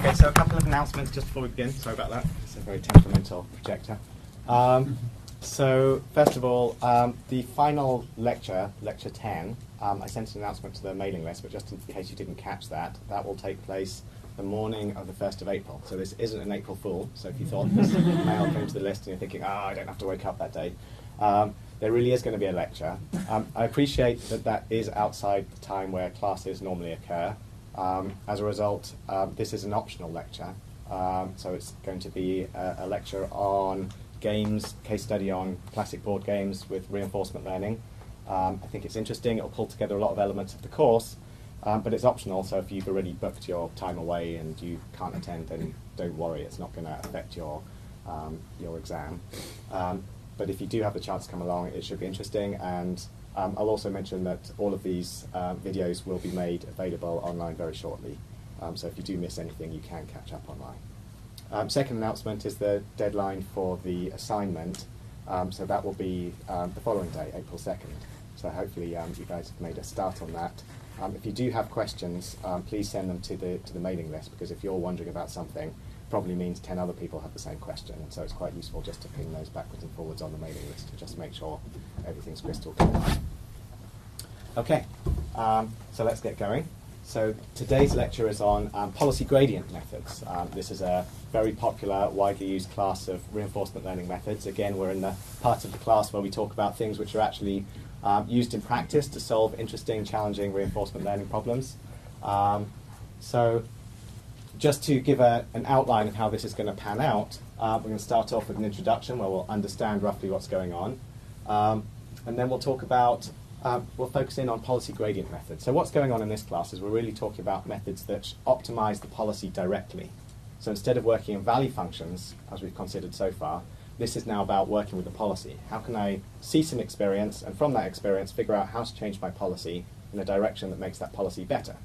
Okay, so a couple of announcements just before we begin. Sorry about that. It's a very temperamental projector. So first of all, the final lecture, Lecture 10, I sent an announcement to the mailing list, but just in case you didn't catch that, that will take place the morning of the 1st of April. So this isn't an April Fool, so if you thought this mail came to the list and you're thinking, I don't have to wake up that day, there really is going to be a lecture. I appreciate that that is outside the time where classes normally occur. As a result, this is an optional lecture, so it's going to be a lecture on games, case study on classic board games with reinforcement learning. I think it's interesting. It'll pull together a lot of elements of the course, but it's optional, so if you've already booked your time away and you can't attend, then don't worry, it's not going to affect your exam. But if you do have the chance to come along, it should be interesting, and I'll also mention that all of these videos will be made available online very shortly, so if you do miss anything, you can catch up online. Second announcement is the deadline for the assignment, so that will be the following day, April 2nd. So hopefully you guys have made a start on that. If you do have questions, please send them to the mailing list, because if you're wondering about something, probably means 10 other people have the same question, and so it's quite useful just to ping those backwards and forwards on the mailing list to just make sure everything's crystal clear. Okay, so let's get going. So today's lecture is on policy gradient methods. This is a very popular, widely used class of reinforcement learning methods. Again, we're in the part of the class where we talk about things which are actually used in practice to solve interesting, challenging reinforcement learning problems. So just to give an outline of how this is going to pan out, we're going to start off with an introduction where we'll understand roughly what's going on. And then we'll talk about we'll focus in on policy gradient methods. So what's going on in this class is we're really talking about methods that optimize the policy directly. So instead of working in value functions, as we've considered so far, this is now about working with the policy. How can I see some experience, and from that experience figure out how to change my policy in a direction that makes that policy better?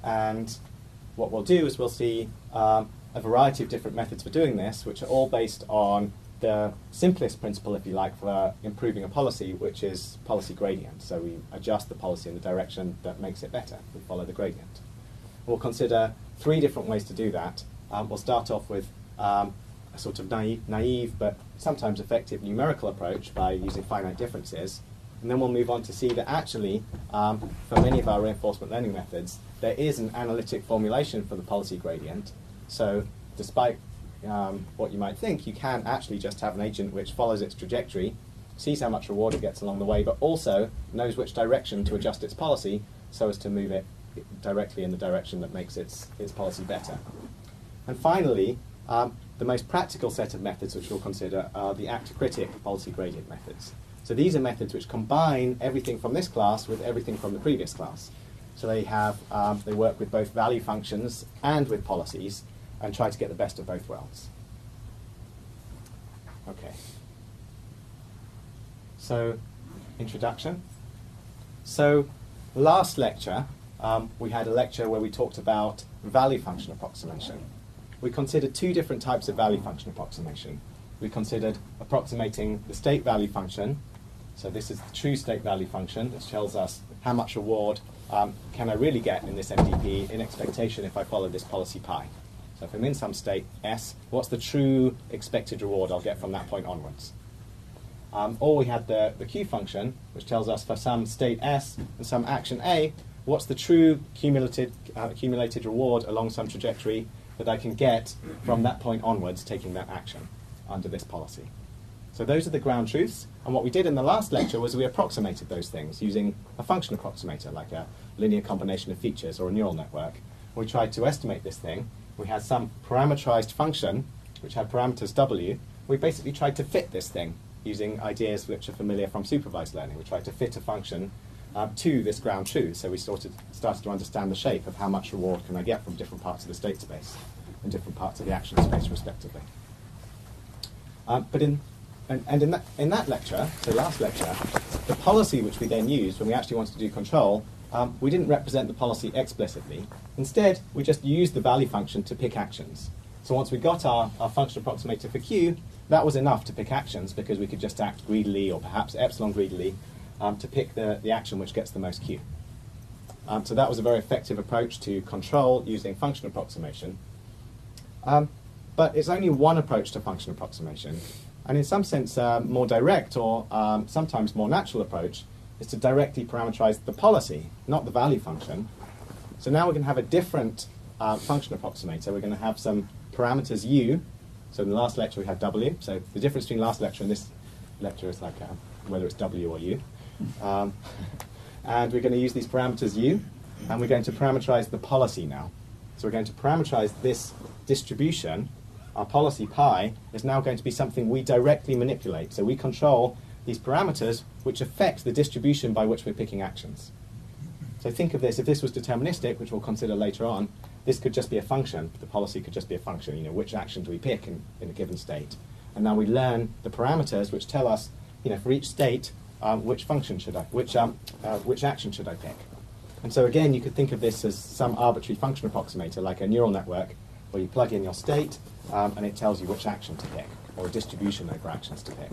And what we'll do is we'll see a variety of different methods for doing this, which are all based on the simplest principle, if you like, for improving a policy, which is policy gradient. So we adjust the policy in the direction that makes it better. We follow the gradient. We'll consider 3 different ways to do that. We'll start off with a sort of naive but sometimes effective numerical approach by using finite differences. And then we'll move on to see that actually, for many of our reinforcement learning methods, there is an analytic formulation for the policy gradient. So despite what you might think, you can actually just have an agent which follows its trajectory, sees how much reward it gets along the way, but also knows which direction to adjust its policy so as to move it directly in the direction that makes its policy better. And finally, the most practical set of methods which we'll consider are the actor-critic policy gradient methods. So these are methods which combine everything from this class with everything from the previous class. So they work with both value functions and with policies, and try to get the best of both worlds. Okay. So, introduction. So, last lecture, we had a lecture where we talked about value function approximation. We considered 2 different types of value function approximation. We considered approximating the state value function. So this is the true state value function, which tells us how much reward can I really get in this MDP in expectation if I follow this policy pi. So if I'm in some state S, what's the true expected reward I'll get from that point onwards? Or we had the Q function, which tells us for some state S and some action A, what's the true accumulated reward along some trajectory that I can get from that point onwards taking that action under this policy. So those are the ground truths, and what we did in the last lecture was we approximated those things using a function approximator, like a linear combination of features or a neural network. We tried to estimate this thing. We had some parameterized function, which had parameters w. We basically tried to fit this thing using ideas which are familiar from supervised learning. We tried to fit a function to this ground truth, so we started to understand the shape of how much reward can I get from different parts of the state space and different parts of the action space, respectively. But in that lecture, so last lecture, the policy which we then used when we actually wanted to do control, we didn't represent the policy explicitly. Instead, we just used the value function to pick actions. So once we got our function approximator for Q, that was enough to pick actions because we could just act greedily or perhaps epsilon greedily to pick the action which gets the most Q. So that was a very effective approach to control using function approximation. But it's only one approach to function approximation. And in some sense, more direct or sometimes more natural approach is to directly parameterize the policy, not the value function. So now we're going to have a different function approximator. We're going to have some parameters u. So in the last lecture we had w. So the difference between last lecture and this lecture is like whether it's w or u. And we're going to use these parameters u, and we're going to parameterize the policy now. So we're going to parameterize this distribution. Our policy pi is now going to be something we directly manipulate. So we control these parameters which affect the distribution by which we're picking actions. So think of this, if this was deterministic, which we'll consider later on, this could just be a function. The policy could just be a function. Which action do we pick in a given state? And now we learn the parameters which tell us, for each state, which action should I pick? And so again, you could think of this as some arbitrary function approximator, like a neural network, where you plug in your state, and it tells you which action to pick, or a distribution over actions to pick.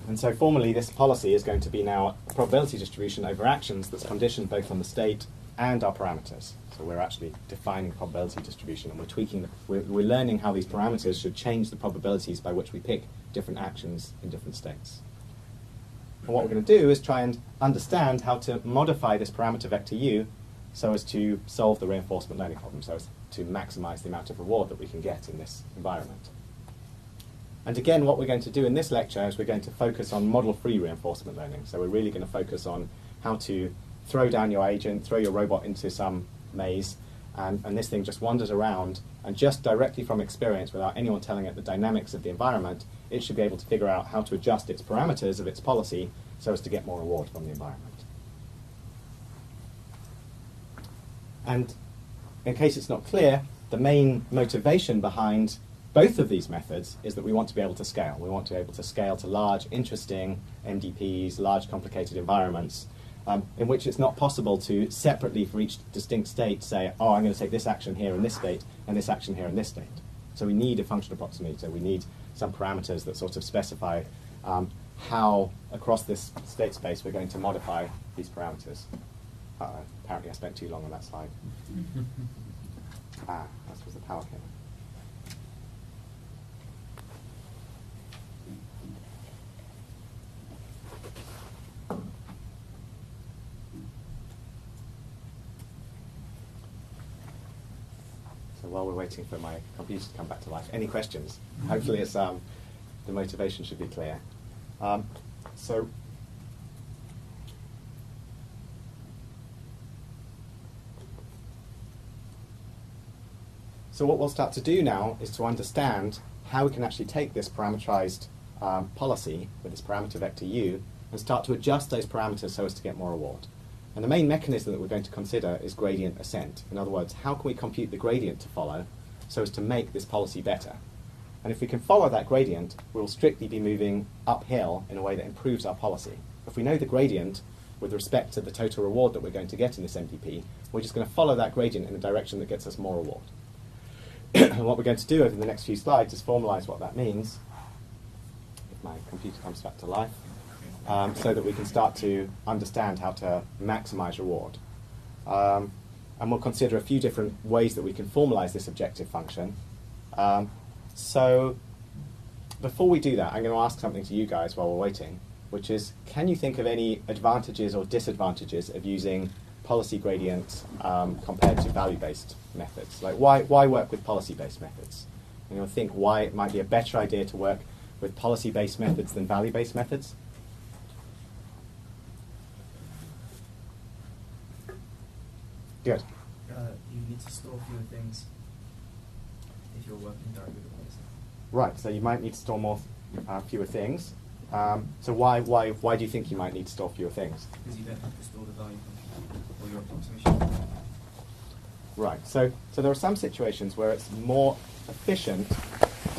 And so formally, this policy is going to be now a probability distribution over actions that's conditioned both on the state and our parameters. So we're actually defining probability distribution, and we're tweaking, we're learning how these parameters should change the probabilities by which we pick different actions in different states. And what we're going to do is try and understand how to modify this parameter vector u so as to solve the reinforcement learning problem, so as to maximize the amount of reward that we can get in this environment. And again, what we're going to do in this lecture is we're going to focus on model-free reinforcement learning. So we're really going to focus on how to throw down your agent, throw your robot into some maze, and this thing just wanders around, and just directly from experience, without anyone telling it the dynamics of the environment, it should be able to figure out how to adjust its parameters of its policy so as to get more reward from the environment. And in case it's not clear, the main motivation behind both of these methods is that we want to be able to scale. We want to be able to scale to large, interesting MDPs, large, complicated environments, in which it's not possible to separately for each distinct state say, oh, I'm going to take this action here in this state, and this action here in this state. So we need a function approximator. We need some parameters that sort of specify how, across this state space, we're going to modify these parameters. Apparently I spent too long on that slide. That was the power cable. So while we're waiting for my computer to come back to life, any questions? Hopefully it's, the motivation should be clear. So what we'll start to do now is to understand how we can actually take this parameterized policy with this parameter vector u and start to adjust those parameters so as to get more reward. And the main mechanism that we're going to consider is gradient ascent. In other words, how can we compute the gradient to follow so as to make this policy better? And if we can follow that gradient, we'll strictly be moving uphill in a way that improves our policy. If we know the gradient with respect to the total reward that we're going to get in this MDP, we're just going to follow that gradient in a direction that gets us more reward. And what we're going to do over the next few slides is formalize what that means, if my computer comes back to life, so that we can start to understand how to maximize reward. And we'll consider a few different ways that we can formalize this objective function. So before we do that, I'm going to ask something to you guys while we're waiting, which is, can you think of any advantages or disadvantages of using policy gradients compared to value-based methods? Like, why work with policy-based methods? And you'll think why it might be a better idea to work with policy-based methods than value-based methods. Good. You need to store fewer things if you're working directly with policy. Right, so you might need to store fewer things. So why do you think you might need to store fewer things? Because you don't have to store the value function or your approximation. Right, so there are some situations where it's more efficient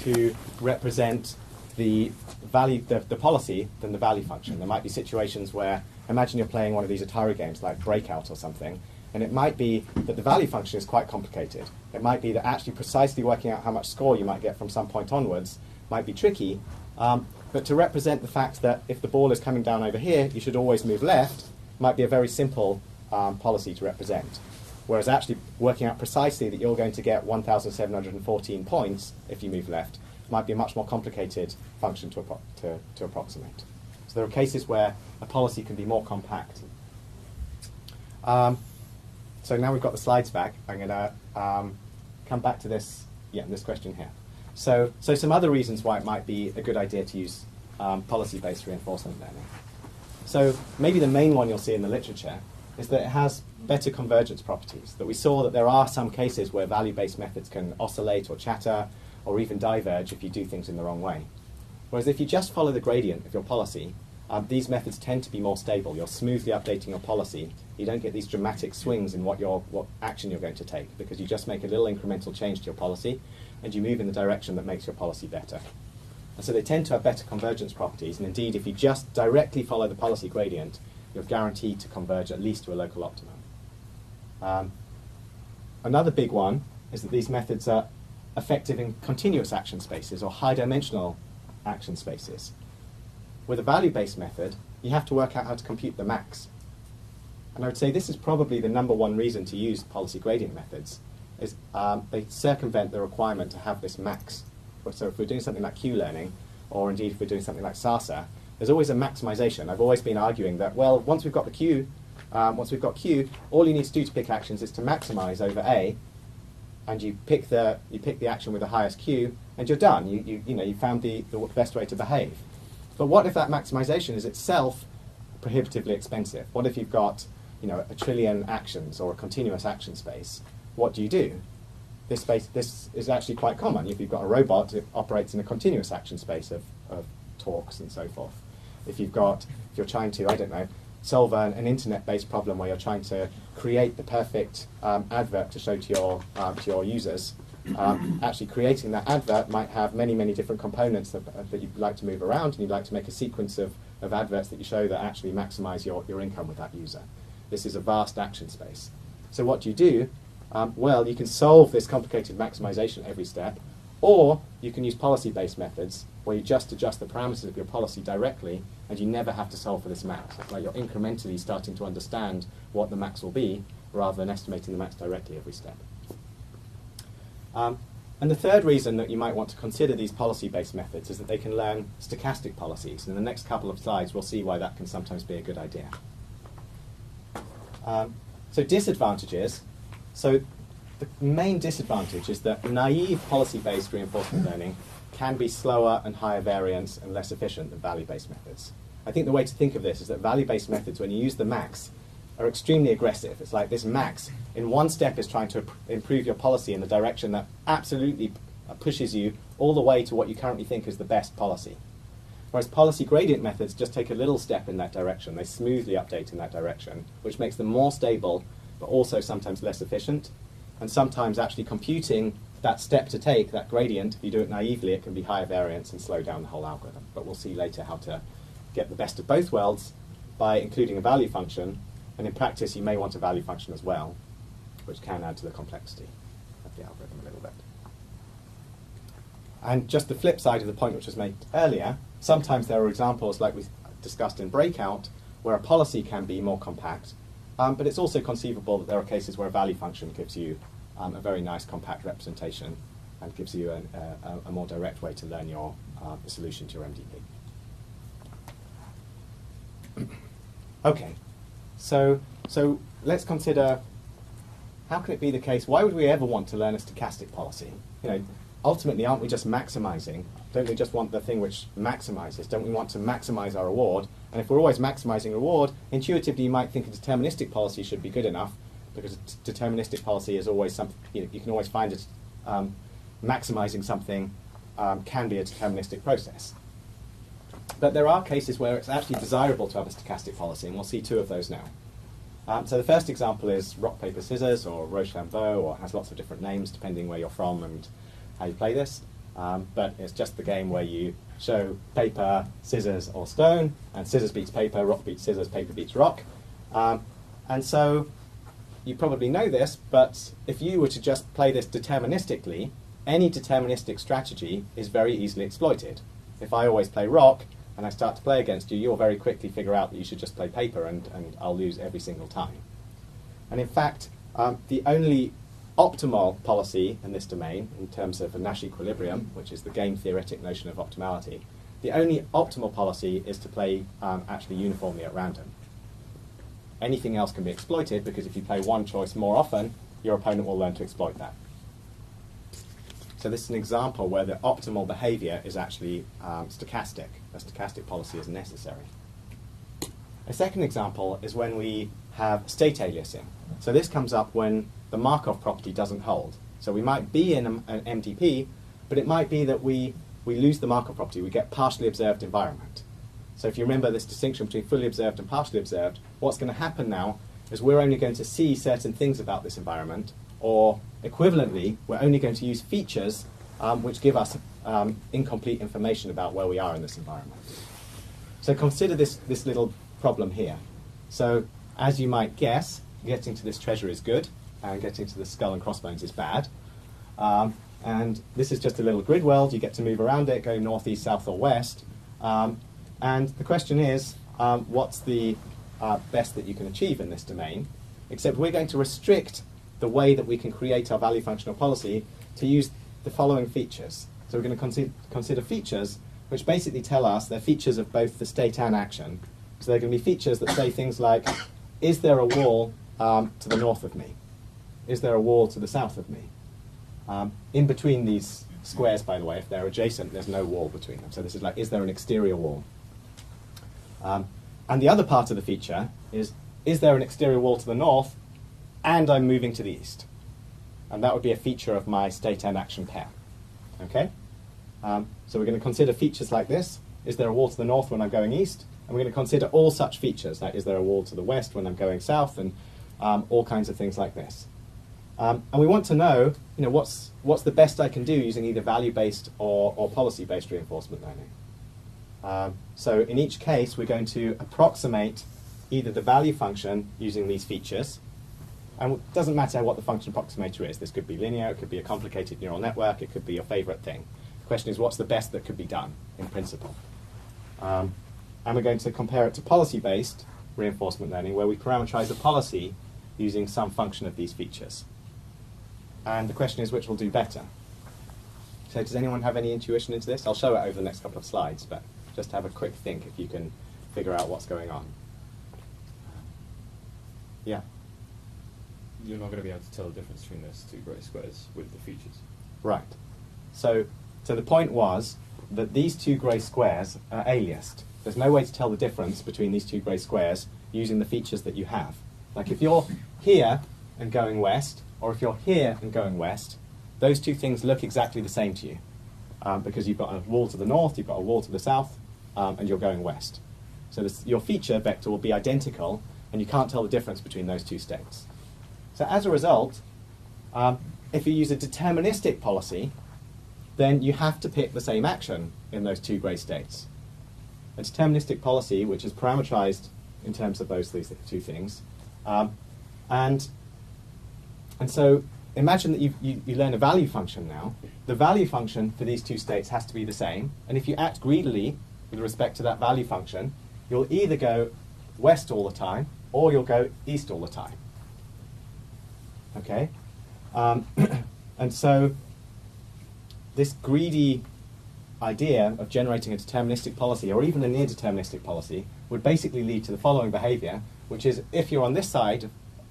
to represent the value, the policy, than the value function. There might be situations where, imagine you're playing one of these Atari games like Breakout or something, and it might be that the value function is quite complicated. It might be that actually precisely working out how much score you might get from some point onwards might be tricky, but to represent the fact that if the ball is coming down over here, you should always move left, might be a very simple policy to represent. Whereas actually working out precisely that you're going to get 1,714 points if you move left might be a much more complicated function to approximate. So there are cases where a policy can be more compact. So now we've got the slides back, I'm going to come back to this question here. So some other reasons why it might be a good idea to use policy-based reinforcement learning. So maybe the main one you'll see in the literature is that it has better convergence properties, that we saw that there are some cases where value-based methods can oscillate or chatter or even diverge if you do things in the wrong way. Whereas if you just follow the gradient of your policy, these methods tend to be more stable. You're smoothly updating your policy. You don't get these dramatic swings in what action you're going to take, because you just make a little incremental change to your policy and you move in the direction that makes your policy better. And so they tend to have better convergence properties, and indeed if you just directly follow the policy gradient, you're guaranteed to converge at least to a local optimum. Another big one is that these methods are effective in continuous action spaces or high-dimensional action spaces. With a value-based method, you have to work out how to compute the max. And I would say this is probably the number one reason to use policy gradient methods, is they circumvent the requirement to have this max. So if we're doing something like Q-learning, or indeed if we're doing something like SASA, there's always a maximization. I've always been arguing that, well, once we've got Q, all you need to do to pick actions is to maximize over A, and you pick the action with the highest Q, and you're done. You found the best way to behave. But what if that maximization is itself prohibitively expensive? What if you've got a trillion actions or a continuous action space? What do? This is actually quite common. If you've got a robot, it operates in a continuous action space of talks and so forth. If you're trying to, I don't know, solve an internet-based problem where you're trying to create the perfect advert to show to your users, actually creating that advert might have many, many different components that you'd like to move around, and you'd like to make a sequence of adverts that you show that actually maximize your income with that user. This is a vast action space. So what do? Well, you can solve this complicated maximization at every step, or you can use policy-based methods where you just adjust the parameters of your policy directly and you never have to solve for this max. It's like you're incrementally starting to understand what the max will be rather than estimating the max directly every step. And the third reason that you might want to consider these policy-based methods is that they can learn stochastic policies. In the next couple of slides, we'll see why that can sometimes be a good idea. So disadvantages. So the main disadvantage is that naive policy-based reinforcement learning can be slower and higher variance and less efficient than value-based methods. I think the way to think of this is that value-based methods, when you use the max, are extremely aggressive. It's like this max in one step is trying to improve your policy in the direction that absolutely pushes you all the way to what you currently think is the best policy. Whereas policy gradient methods just take a little step in that direction. They smoothly update in that direction, which makes them more stable, but also sometimes less efficient. And sometimes actually computing that step to take, that gradient, if you do it naively, it can be higher variance and slow down the whole algorithm. But we'll see later how to get the best of both worlds by including a value function. And in practice, you may want a value function as well, which can add to the complexity of the algorithm a little bit. And just the flip side of the point which was made earlier, sometimes there are examples like we discussed in Breakout, where a policy can be more compact, but it's also conceivable that there are cases where a value function gives you a very nice compact representation and gives you a more direct way to learn your solution to your MDP. Okay, so let's consider, how can it be the case, why would we ever want to learn a stochastic policy? Ultimately, aren't we just maximizing? Don't we just want the thing which maximizes? Don't we want to maximize our reward? And if we're always maximizing reward, intuitively you might think a deterministic policy should be good enough, because a deterministic policy is always something, you can always find it, maximizing something can be a deterministic process. But there are cases where it's actually desirable to have a stochastic policy, and we'll see two of those now. So the first example is rock, paper, scissors, or Rochambeau, or has lots of different names depending where you're from and how you play this. But it's just the game where you show paper, scissors, or stone, and scissors beats paper, rock beats scissors, paper beats rock. And so you probably know this, but if you were to just play this deterministically, any deterministic strategy is very easily exploited. If I always play rock, and I start to play against you, you'll very quickly figure out that you should just play paper and I'll lose every single time. And in fact, the only optimal policy in this domain, in terms of a Nash equilibrium, which is the game theoretic notion of optimality, the only optimal policy is to play actually uniformly at random. Anything else can be exploited, because if you play one choice more often, your opponent will learn to exploit that. So this is an example where the optimal behavior is actually stochastic. A stochastic policy is necessary. A second example is when we have state aliasing. So this comes up when the Markov property doesn't hold. So we might be in an MDP, but it might be that we lose the Markov property. We get partially observed environment. So if you remember this distinction between fully observed and partially observed, what's going to happen now is we're only going to see certain things about this environment, or equivalently, we're only going to use features which give us incomplete information about where we are in this environment. So consider this little problem here. So as you might guess, getting to this treasure is good, and getting to the skull and crossbones is bad. And this is just a little grid world. You get to move around it, go north, east, south, or west. And the question is, what's the best that you can achieve in this domain? Except we're going to restrict the way that we can create our value functional policy to use the following features. So we're going to consider features which basically tell us they're features of both the state and action. So they're going to be features that say things like, is there a wall to the north of me? Is there a wall to the south of me? In between these squares, by the way, if they're adjacent, there's no wall between them. So this is like, is there an exterior wall? And the other part of the feature is there an exterior wall to the north, and I'm moving to the east? And that would be a feature of my state and action pair. Okay? So we're going to consider features like this. Is there a wall to the north when I'm going east? And we're going to consider all such features, like is there a wall to the west when I'm going south, and all kinds of things like this. And we want to know, what's the best I can do using either value-based or policy-based reinforcement learning. So in each case, we're going to approximate either the value function using these features, and it doesn't matter what the function approximator is. This could be linear, it could be a complicated neural network, it could be your favorite thing. The question is, what's the best that could be done in principle? And we're going to compare it to policy-based reinforcement learning, where we parameterize a policy using some function of these features. And the question is, which will do better? So does anyone have any intuition into this? I'll show it over the next couple of slides, but just have a quick think if you can figure out what's going on. Yeah? You're not going to be able to tell the difference between those two grey squares with the features. Right. So the point was that these two grey squares are aliased. There's no way to tell the difference between these two grey squares using the features that you have. Like if you're here and going west, or if you're here and going west, those two things look exactly the same to you. Because you've got a wall to the north, you've got a wall to the south, and you're going west. So your feature vector will be identical, and you can't tell the difference between those two states. So as a result, if you use a deterministic policy, then you have to pick the same action in those two grey states. A deterministic policy, which is parameterized in terms of those two things. And so imagine that you learn a value function now. The value function for these two states has to be the same. And if you act greedily with respect to that value function, you'll either go west all the time, or you'll go east all the time. Okay? And so this greedy idea of generating a deterministic policy, or even a near deterministic policy, would basically lead to the following behavior, which is if you're on this side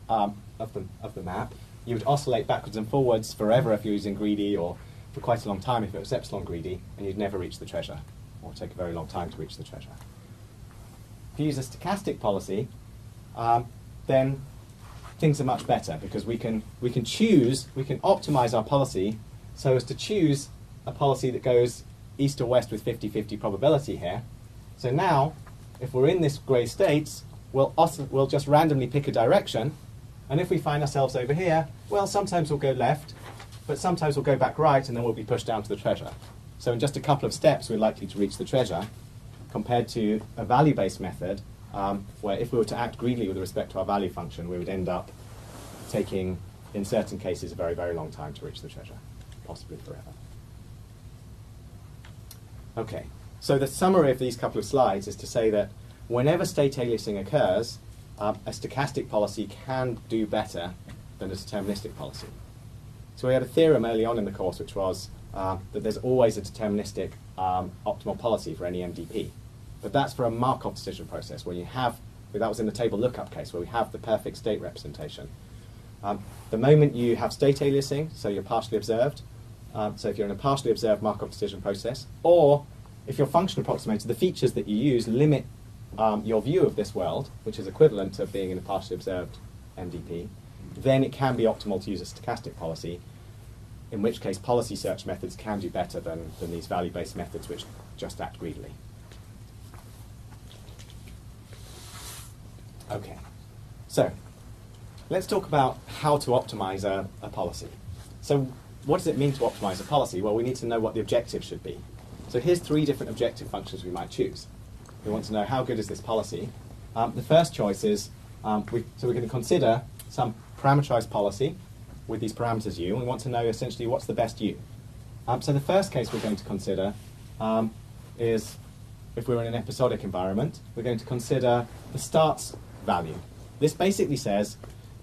of the map, you would oscillate backwards and forwards forever if you're using greedy, or for quite a long time if it was epsilon greedy, and you'd never reach the treasure, or take a very long time to reach the treasure. If you use a stochastic policy, then things are much better, because we can optimize our policy so as to choose a policy that goes east or west with 50-50 probability here. So now, if we're in this grey states, we'll just randomly pick a direction, and if we find ourselves over here, well, sometimes we'll go left, but sometimes we'll go back right, and then we'll be pushed down to the treasure. So in just a couple of steps, we're likely to reach the treasure, compared to a value-based method, where if we were to act greedily with respect to our value function, we would end up taking, in certain cases, a very, very long time to reach the treasure, possibly forever. Okay, So the summary of these couple of slides is to say that whenever state aliasing occurs, a stochastic policy can do better than a deterministic policy. So we had a theorem early on in the course which was that there's always a deterministic optimal policy for any MDP. But that's for a Markov decision process where you have, that was in the table lookup case, where we have the perfect state representation. The moment you have state aliasing, so you're partially observed, so if you're in a partially observed Markov decision process, or if your function approximator, the features that you use limit your view of this world, which is equivalent to being in a partially observed MDP, then it can be optimal to use a stochastic policy, in which case policy search methods can do better than these value-based methods which just act greedily. Okay, so let's talk about how to optimize a policy. So what does it mean to optimize a policy? Well, we need to know what the objective should be. So here's 3 different objective functions we might choose. We want to know how good is this policy. The first choice is, so we're going to consider some parameterized policy with these parameters u, and we want to know essentially what's the best u. So the first case we're going to consider is if we're in an episodic environment, we're going to consider the starts value. This basically says,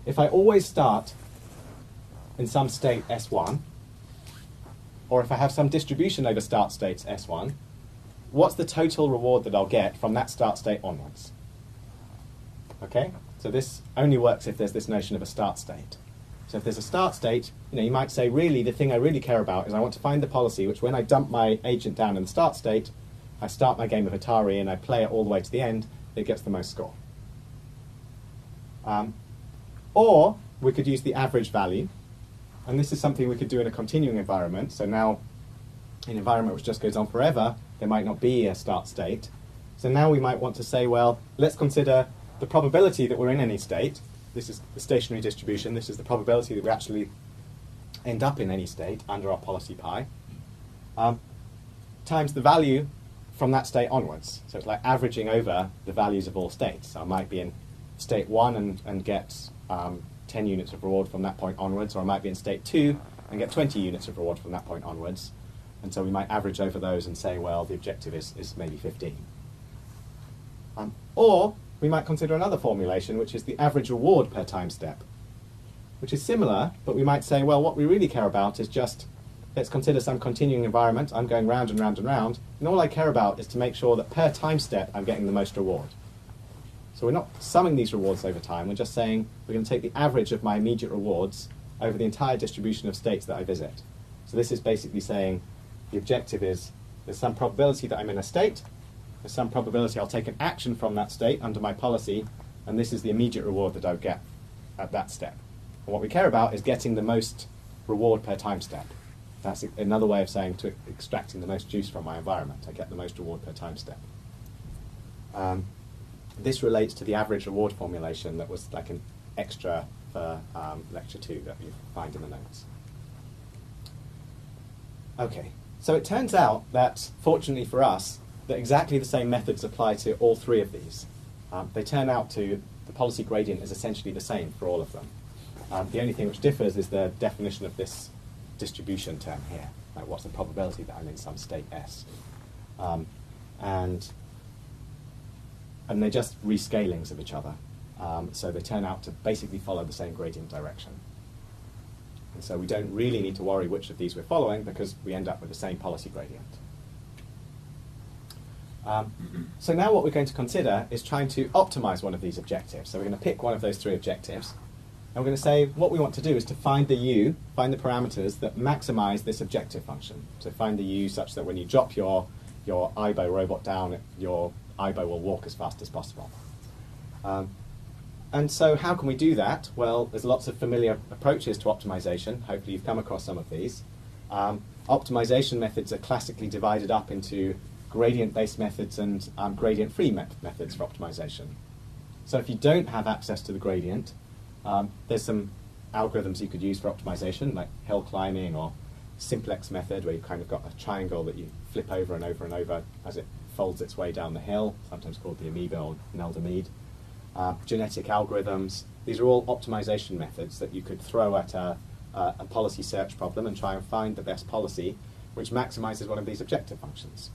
if I always start in some state S1, or if I have some distribution over start states S1, what's the total reward that I'll get from that start state onwards? Okay, so this only works if there's this notion of a start state. So if there's a start state, you might say, really, the thing I really care about is I want to find the policy which, when I dump my agent down in the start state, I start my game of Atari and I play it all the way to the end, it gets the most score. Or we could use the average value, and this is something we could do in a continuing environment. So now, in an environment which just goes on forever, there might not be a start state. So now we might want to say, well, let's consider the probability that we're in any state. This is the stationary distribution. This is the probability that we actually end up in any state under our policy pi, times the value from that state onwards. So it's like averaging over the values of all states. So I might be in state 1 and get 10 units of reward from that point onwards, or I might be in state 2 and get 20 units of reward from that point onwards. And so we might average over those and say, well, the objective is maybe 15. Or we might consider another formulation, which is the average reward per time step, which is similar, but we might say, well, what we really care about is just, let's consider some continuing environment. I'm going round and round and round, and all I care about is to make sure that per time step I'm getting the most reward. So we're not summing these rewards over time, we're just saying we're going to take the average of my immediate rewards over the entire distribution of states that I visit. So this is basically saying the objective is there's some probability that I'm in a state, there's some probability I'll take an action from that state under my policy, and this is the immediate reward that I'll get at that step. And what we care about is getting the most reward per time step. That's another way of saying to extracting the most juice from my environment. I get the most reward per time step. This relates to the average reward formulation that was like an extra for lecture 2 that you find in the notes. Okay, so it turns out that, fortunately for us, that exactly the same methods apply to all 3 of these. They turn out to, the policy gradient is essentially the same for all of them. The only thing which differs is the definition of this distribution term here. Like what's the probability that I'm in some state S? And they're just rescalings of each other. So they turn out to basically follow the same gradient direction. And so we don't really need to worry which of these we're following because we end up with the same policy gradient. So now what we're going to consider is trying to optimize one of these objectives. So we're going to pick one of those 3 objectives. And we're going to say what we want to do is to find the u, find the parameters that maximize this objective function. So find the u such that when you drop your Aibo robot down, your Aibo will walk as fast as possible. And so how can we do that? Well, there's lots of familiar approaches to optimization. Hopefully you've come across some of these. Optimization methods are classically divided up into gradient-based methods and gradient-free methods for optimization. So if you don't have access to the gradient, there's some algorithms you could use for optimization, like hill climbing or simplex method, where you've kind of got a triangle that you flip over and over and over as it folds its way down the hill, sometimes called the amoeba or Nelda-Mead. Genetic algorithms, these are all optimization methods that you could throw at a policy search problem and try and find the best policy which maximizes one of these objective functions.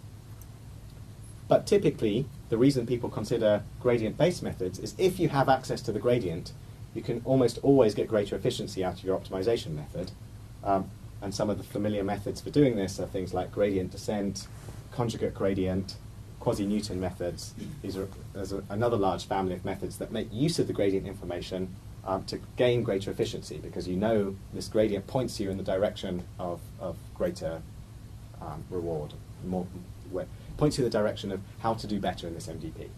But typically, the reason people consider gradient-based methods is if you have access to the gradient, you can almost always get greater efficiency out of your optimization method. And some of the familiar methods for doing this are things like gradient descent, conjugate gradient, quasi-Newton methods. There's another large family of methods that make use of the gradient information to gain greater efficiency, because you know this gradient points you in the direction of greater reward, points you in the direction of how to do better in this MDP,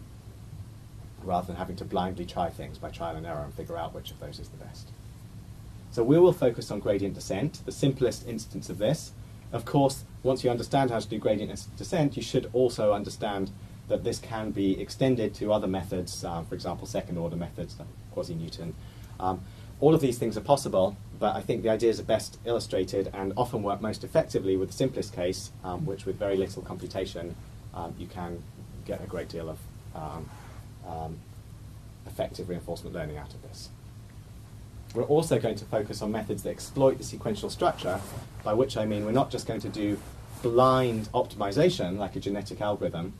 rather than having to blindly try things by trial and error and figure out which of those is the best. So we will focus on gradient descent, the simplest instance of this. Of course, once you understand how to do gradient descent, you should also understand that this can be extended to other methods, for example, second-order methods like quasi-Newton. All of these things are possible, but I think the ideas are best illustrated and often work most effectively with the simplest case, which with very little computation, you can get a great deal of effective reinforcement learning out of this. We're also going to focus on methods that exploit the sequential structure, by which I mean we're not just going to do blind optimization like a genetic algorithm,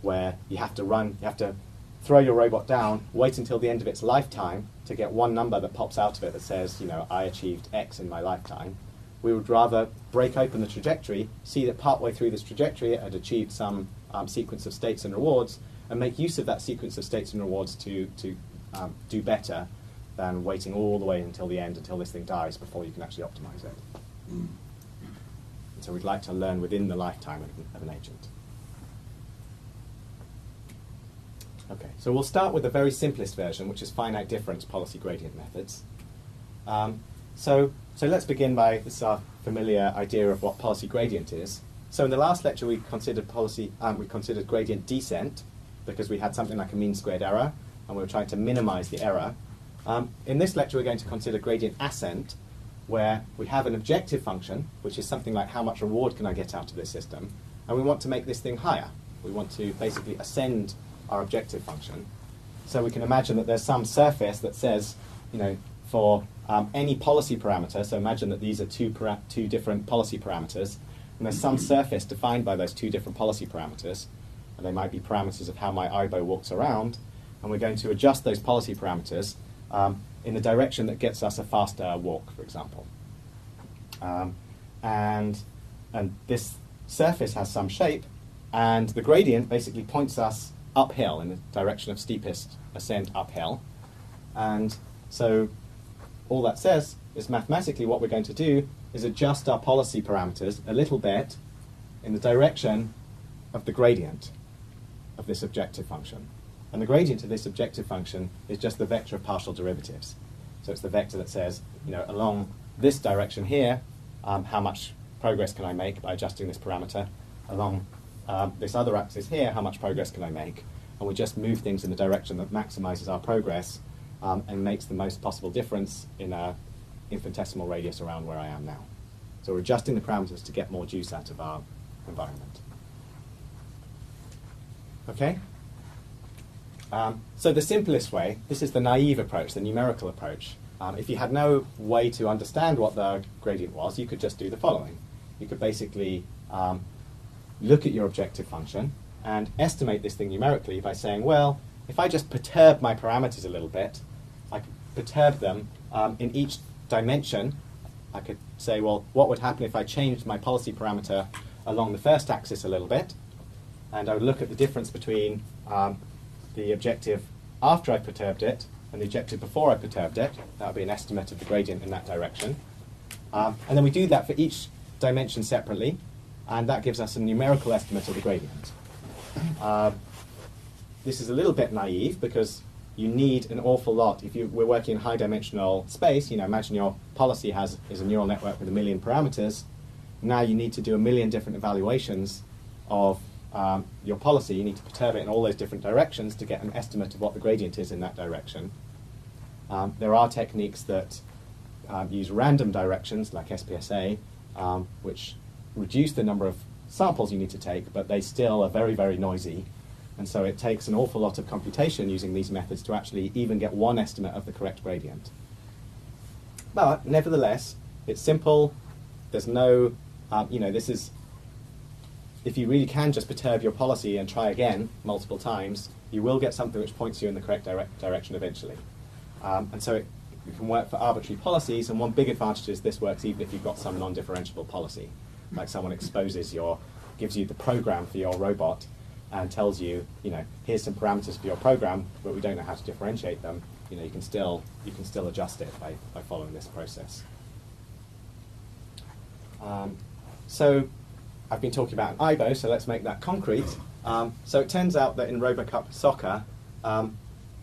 where you have to throw your robot down, wait until the end of its lifetime to get one number that pops out of it that says, you know, I achieved X in my lifetime. We would rather break open the trajectory, see that partway through this trajectory it had achieved some sequence of states and rewards, and make use of that sequence of states and rewards to do better than waiting all the way until the end, until this thing dies, before you can actually optimize it. And so we'd like to learn within the lifetime of an agent. Okay, so we'll start with the very simplest version, which is finite difference policy gradient methods. So let's begin by this familiar idea of what policy gradient is. So in the last lecture we considered gradient descent, because we had something like a mean squared error, and we were trying to minimize the error. In this lecture we're going to consider gradient ascent, where we have an objective function, which is something like how much reward can I get out of this system, and we want to make this thing higher. We want to basically ascend our objective function. So we can imagine that there's some surface that says, you know, for any policy parameter, so imagine that these are two different policy parameters, and there's some surface defined by those two different policy parameters, and they might be parameters of how my IBO walks around, and we're going to adjust those policy parameters in the direction that gets us a faster walk, for example. And this surface has some shape, and the gradient basically points us uphill in the direction of steepest ascent uphill. And so all that says is mathematically what we're going to do is adjust our policy parameters a little bit in the direction of the gradient of this objective function. And the gradient of this objective function is just the vector of partial derivatives. So it's the vector that says, you know, along this direction here, how much progress can I make by adjusting this parameter? Along this other axis here, how much progress can I make? And we just move things in the direction that maximizes our progress and makes the most possible difference in an infinitesimal radius around where I am now. So we're adjusting the parameters to get more juice out of our environment. Okay? So the simplest way, this is the naive approach, the numerical approach. If you had no way to understand what the gradient was, you could just do the following. You could basically look at your objective function and estimate this thing numerically by saying, well, if I just perturb my parameters a little bit, I could perturb them in each dimension. I could say, well, what would happen if I changed my policy parameter along the first axis a little bit? And I would look at the difference between the objective after I perturbed it and the objective before I perturbed it. That would be an estimate of the gradient in that direction. And then we do that for each dimension separately, and that gives us a numerical estimate of the gradient. This is a little bit naive because you need an awful lot. If we're working in high-dimensional space, you know, imagine your policy is a neural network with 1 million parameters. Now you need to do 1 million different evaluations of your policy. You need to perturb it in all those different directions to get an estimate of what the gradient is in that direction. There are techniques that use random directions, like SPSA, which reduce the number of samples you need to take, but they still are very, very noisy. And so it takes an awful lot of computation using these methods to actually even get one estimate of the correct gradient. But nevertheless, it's simple. There's no, you know, this is if you really can just perturb your policy and try again multiple times, you will get something which points you in the correct direction eventually. And so it can work for arbitrary policies, and one big advantage is this works even if you've got some non-differentiable policy. Like someone gives you the program for your robot and tells you, here's some parameters for your program, but we don't know how to differentiate them. You can still adjust it by following this process. So I've been talking about an IBO, so let's make that concrete. So it turns out that in RoboCup Soccer,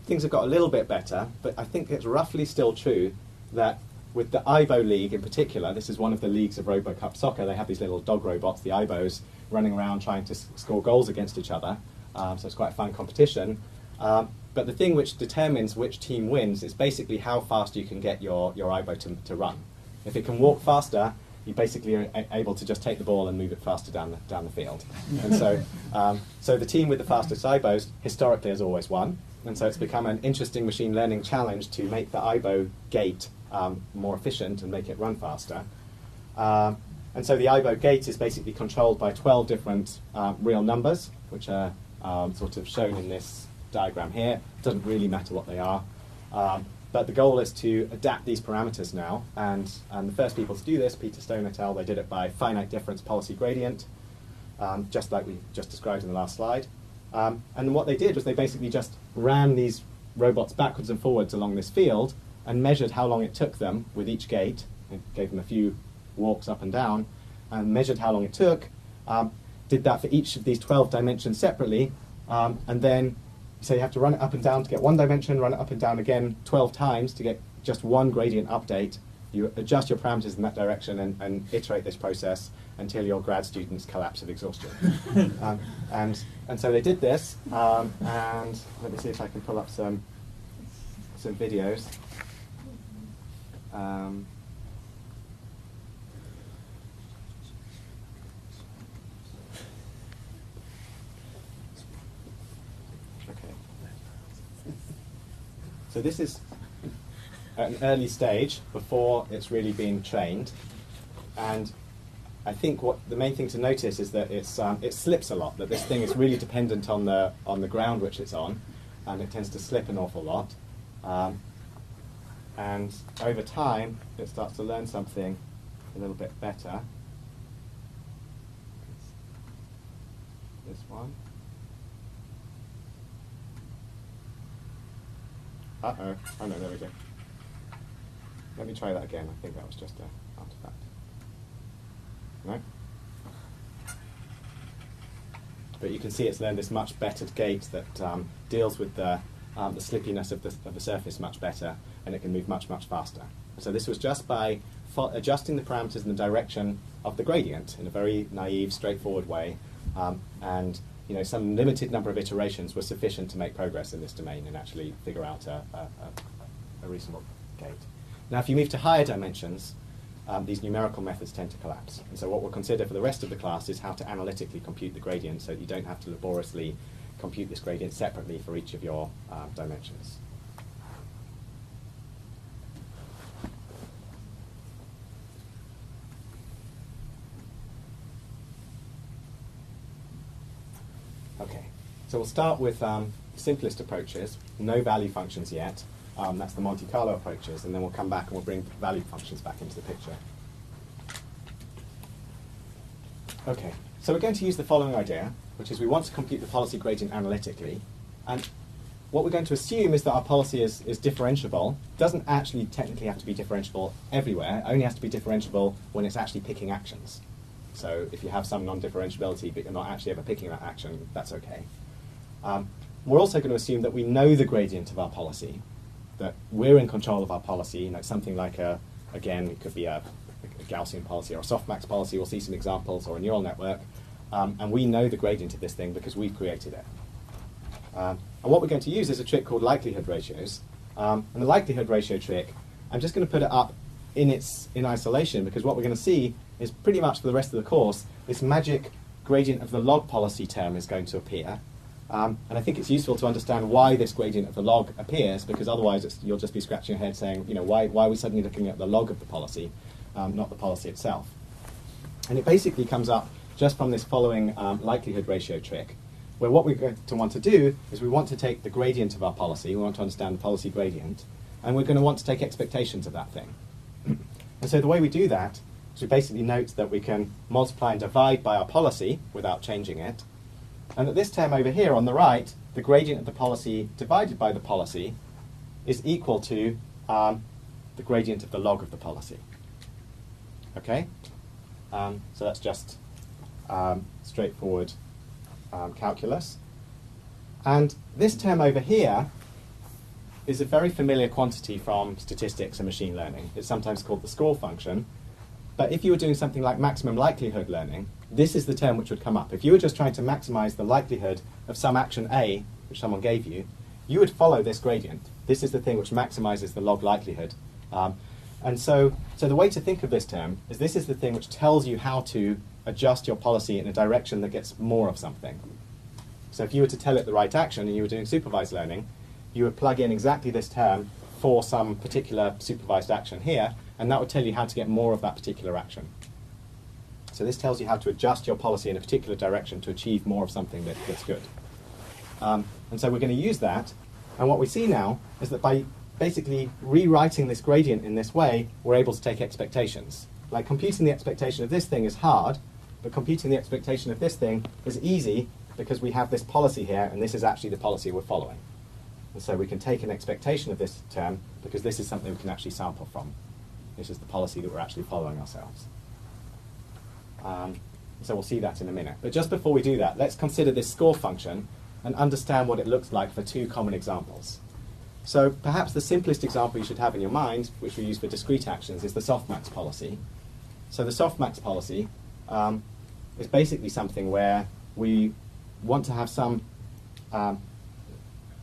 things have got a little bit better, but I think it's roughly still true that with the IBO League in particular, this is one of the leagues of RoboCup Soccer, they have these little dog robots, the IBOs, running around trying to score goals against each other. So it's quite a fun competition. But the thing which determines which team wins is basically how fast you can get your IBO to run. If it can walk faster, you basically are able to just take the ball and move it faster down the field. And so the team with the fastest IBOs historically has always won. And so it's become an interesting machine learning challenge to make the IBO gate more efficient and make it run faster. And so the IBO gate is basically controlled by 12 different real numbers, which are sort of shown in this diagram here. It doesn't really matter what they are. But the goal is to adapt these parameters now. And the first people to do this, Peter Stone et al., they did it by finite difference policy gradient, just like we just described in the last slide. And what they did was they basically just ran these robots backwards and forwards along this field and measured how long it took them with each gate. It gave them a few walks up and down, and measured how long it took, did that for each of these 12 dimensions separately, and then so you have to run it up and down to get one dimension, run it up and down again 12 times to get just one gradient update. You adjust your parameters in that direction and iterate this process until your grad students collapse of exhaustion. And so they did this, and let me see if I can pull up some videos. So this is at an early stage before it's really been trained, and I think what the main thing to notice is that it slips a lot. That this thing is really dependent on the ground which it's on, and it tends to slip an awful lot. And over time, it starts to learn something a little bit better. This one. Uh-oh. Oh no, there we go. Let me try that again. I think that was just an artifact. No? But you can see it's learned this much better gate that deals with the slippiness of the surface much better, and it can move much, much faster. So this was just by adjusting the parameters in the direction of the gradient in a very naive, straightforward way, and some limited number of iterations were sufficient to make progress in this domain and actually figure out a reasonable gate. Now, if you move to higher dimensions, these numerical methods tend to collapse. And so what we'll consider for the rest of the class is how to analytically compute the gradient so that you don't have to laboriously compute this gradient separately for each of your dimensions. Okay, so we'll start with simplest approaches, no value functions yet. That's the Monte Carlo approaches, and then we'll come back and we'll bring value functions back into the picture. Okay, so we're going to use the following idea, which is we want to compute the policy gradient analytically, and what we're going to assume is that our policy is differentiable. It doesn't actually technically have to be differentiable everywhere, it only has to be differentiable when it's actually picking actions. So if you have some non-differentiability but you're not actually ever picking that action, that's okay. We're also going to assume that we know the gradient of our policy, that we're in control of our policy, something like again, it could be a Gaussian policy or a softmax policy, we'll see some examples, or a neural network, and we know the gradient of this thing because we've created it. And what we're going to use is a trick called likelihood ratios. And the likelihood ratio trick, I'm just going to put it up in isolation because what we're going to see is pretty much for the rest of the course, this magic gradient of the log policy term is going to appear. And I think it's useful to understand why this gradient of the log appears, because otherwise you'll just be scratching your head saying, why are we suddenly looking at the log of the policy, not the policy itself? And it basically comes up just from this following likelihood ratio trick, where what we're going to want to do is we want to take the gradient of our policy, we want to understand the policy gradient, and we're going to want to take expectations of that thing. And so the way we do that is we basically note that we can multiply and divide by our policy without changing it, and that this term over here on the right, the gradient of the policy divided by the policy, is equal to the gradient of the log of the policy. Okay? So that's just straightforward calculus. And this term over here is a very familiar quantity from statistics and machine learning. It's sometimes called the score function. But if you were doing something like maximum likelihood learning, this is the term which would come up. If you were just trying to maximize the likelihood of some action A, which someone gave you, you would follow this gradient. This is the thing which maximizes the log likelihood. And so the way to think of this term is this is the thing which tells you how to adjust your policy in a direction that gets more of something. So if you were to tell it the right action and you were doing supervised learning, you would plug in exactly this term for some particular supervised action here, and that would tell you how to get more of that particular action. So this tells you how to adjust your policy in a particular direction to achieve more of something that's good. And so we're going to use that, and what we see now is that by basically rewriting this gradient in this way, we're able to take expectations. Like computing the expectation of this thing is hard, but computing the expectation of this thing is easy because we have this policy here, and this is actually the policy we're following. And so we can take an expectation of this term because this is something we can actually sample from. This is the policy that we're actually following ourselves. So we'll see that in a minute. But just before we do that, let's consider this score function and understand what it looks like for two common examples. So perhaps the simplest example you should have in your mind, which we use for discrete actions, is the softmax policy. So the softmax policy is basically something where we want to have some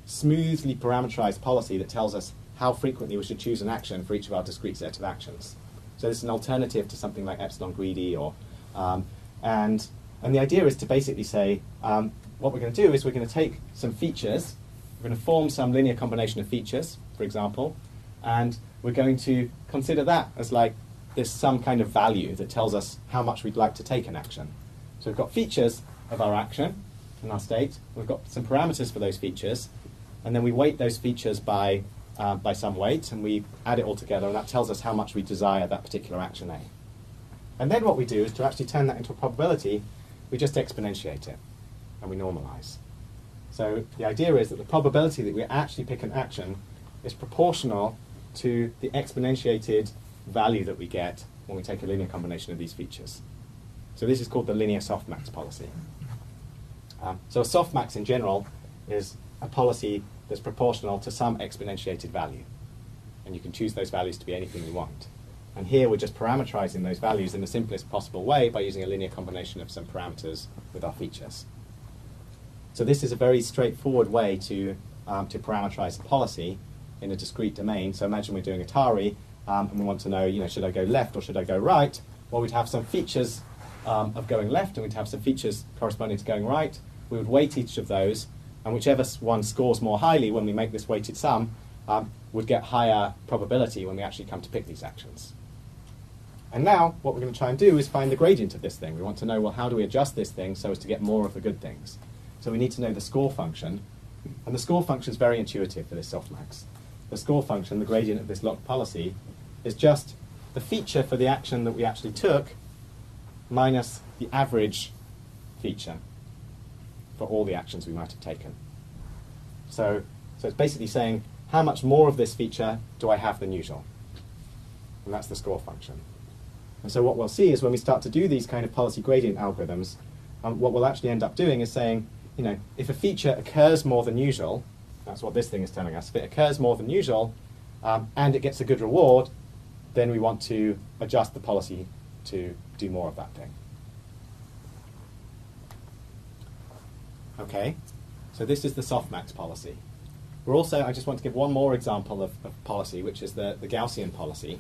smoothly parameterized policy that tells us how frequently we should choose an action for each of our discrete set of actions. So this is an alternative to something like epsilon greedy, or and the idea is to basically say what we're going to do is we're going to take some features, we're going to form some linear combination of features, for example, and we're going to consider that as like this some kind of value that tells us how much we'd like to take an action. So we've got features of our action in our state, we've got some parameters for those features, and then we weight those features by some weight, and we add it all together, and that tells us how much we desire that particular action A. And then what we do is to actually turn that into a probability, we just exponentiate it, and we normalize. So the idea is that the probability that we actually pick an action is proportional to the exponentiated value that we get when we take a linear combination of these features. So this is called the linear softmax policy. So a softmax in general is a policy that's proportional to some exponentiated value. And you can choose those values to be anything you want. And here we're just parameterizing those values in the simplest possible way by using a linear combination of some parameters with our features. So this is a very straightforward way to parameterize a policy in a discrete domain. So imagine we're doing Atari, and we want to know, should I go left or should I go right? Well, we'd have some features of going left, and we'd have some features corresponding to going right. We would weight each of those, and whichever one scores more highly when we make this weighted sum would get higher probability when we actually come to pick these actions. And now what we're going to try and do is find the gradient of this thing. We want to know, well, how do we adjust this thing so as to get more of the good things? So we need to know the score function, and the score function is very intuitive for this softmax. The score function, the gradient of this locked policy, is just the feature for the action that we actually took minus the average feature for all the actions we might have taken. So it's basically saying, how much more of this feature do I have than usual? And that's the score function. And so what we'll see is when we start to do these kind of policy gradient algorithms, what we'll actually end up doing is saying, if a feature occurs more than usual, that's what this thing is telling us, if it occurs more than usual, and it gets a good reward, then we want to adjust the policy to do more of that thing. Okay, so this is the softmax policy. I just want to give one more example of policy, which is the Gaussian policy.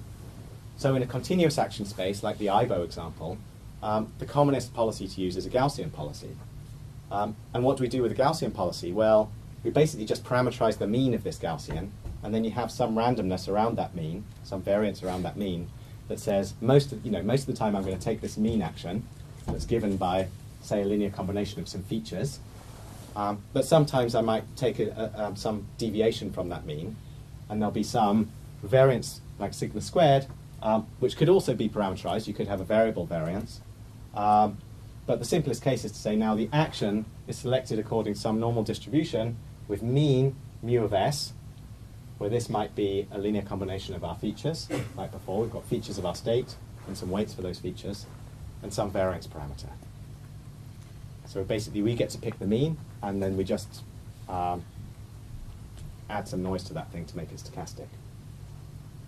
So in a continuous action space, like the IBO example, the commonest policy to use is a Gaussian policy. And what do we do with a Gaussian policy? Well, we basically just parameterize the mean of this Gaussian, and then you have some randomness around that mean, some variance around that mean, that says most of the time I'm going to take this mean action, that's given by, say, a linear combination of some features. But sometimes I might take some deviation from that mean, and there'll be some variance like sigma squared, which could also be parameterized. You could have a variable variance. But the simplest case is to say now the action is selected according to some normal distribution with mean mu of s, where this might be a linear combination of our features. Like before, we've got features of our state and some weights for those features, and some variance parameter. So basically we get to pick the mean, and then we just add some noise to that thing to make it stochastic.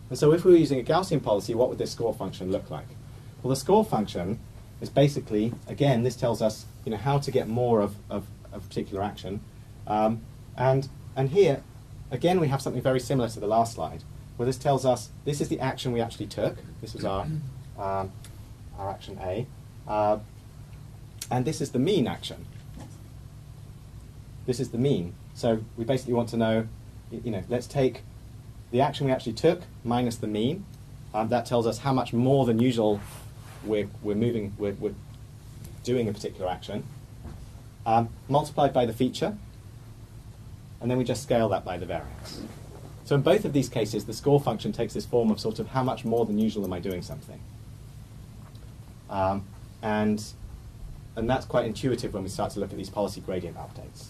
And so if we were using a Gaussian policy, what would this score function look like? Well, the score function is basically, again, this tells us how to get more of a particular action. And here, again, we have something very similar to the last slide, where this tells us this is the action we actually took. This was our action A. And this is the mean action. This is the mean. So we basically want to know, let's take the action we actually took minus the mean. That tells us how much more than usual we're doing a particular action. Multiplied by the feature. And then we just scale that by the variance. So in both of these cases, the score function takes this form of sort of how much more than usual am I doing something. And that's quite intuitive when we start to look at these policy gradient updates.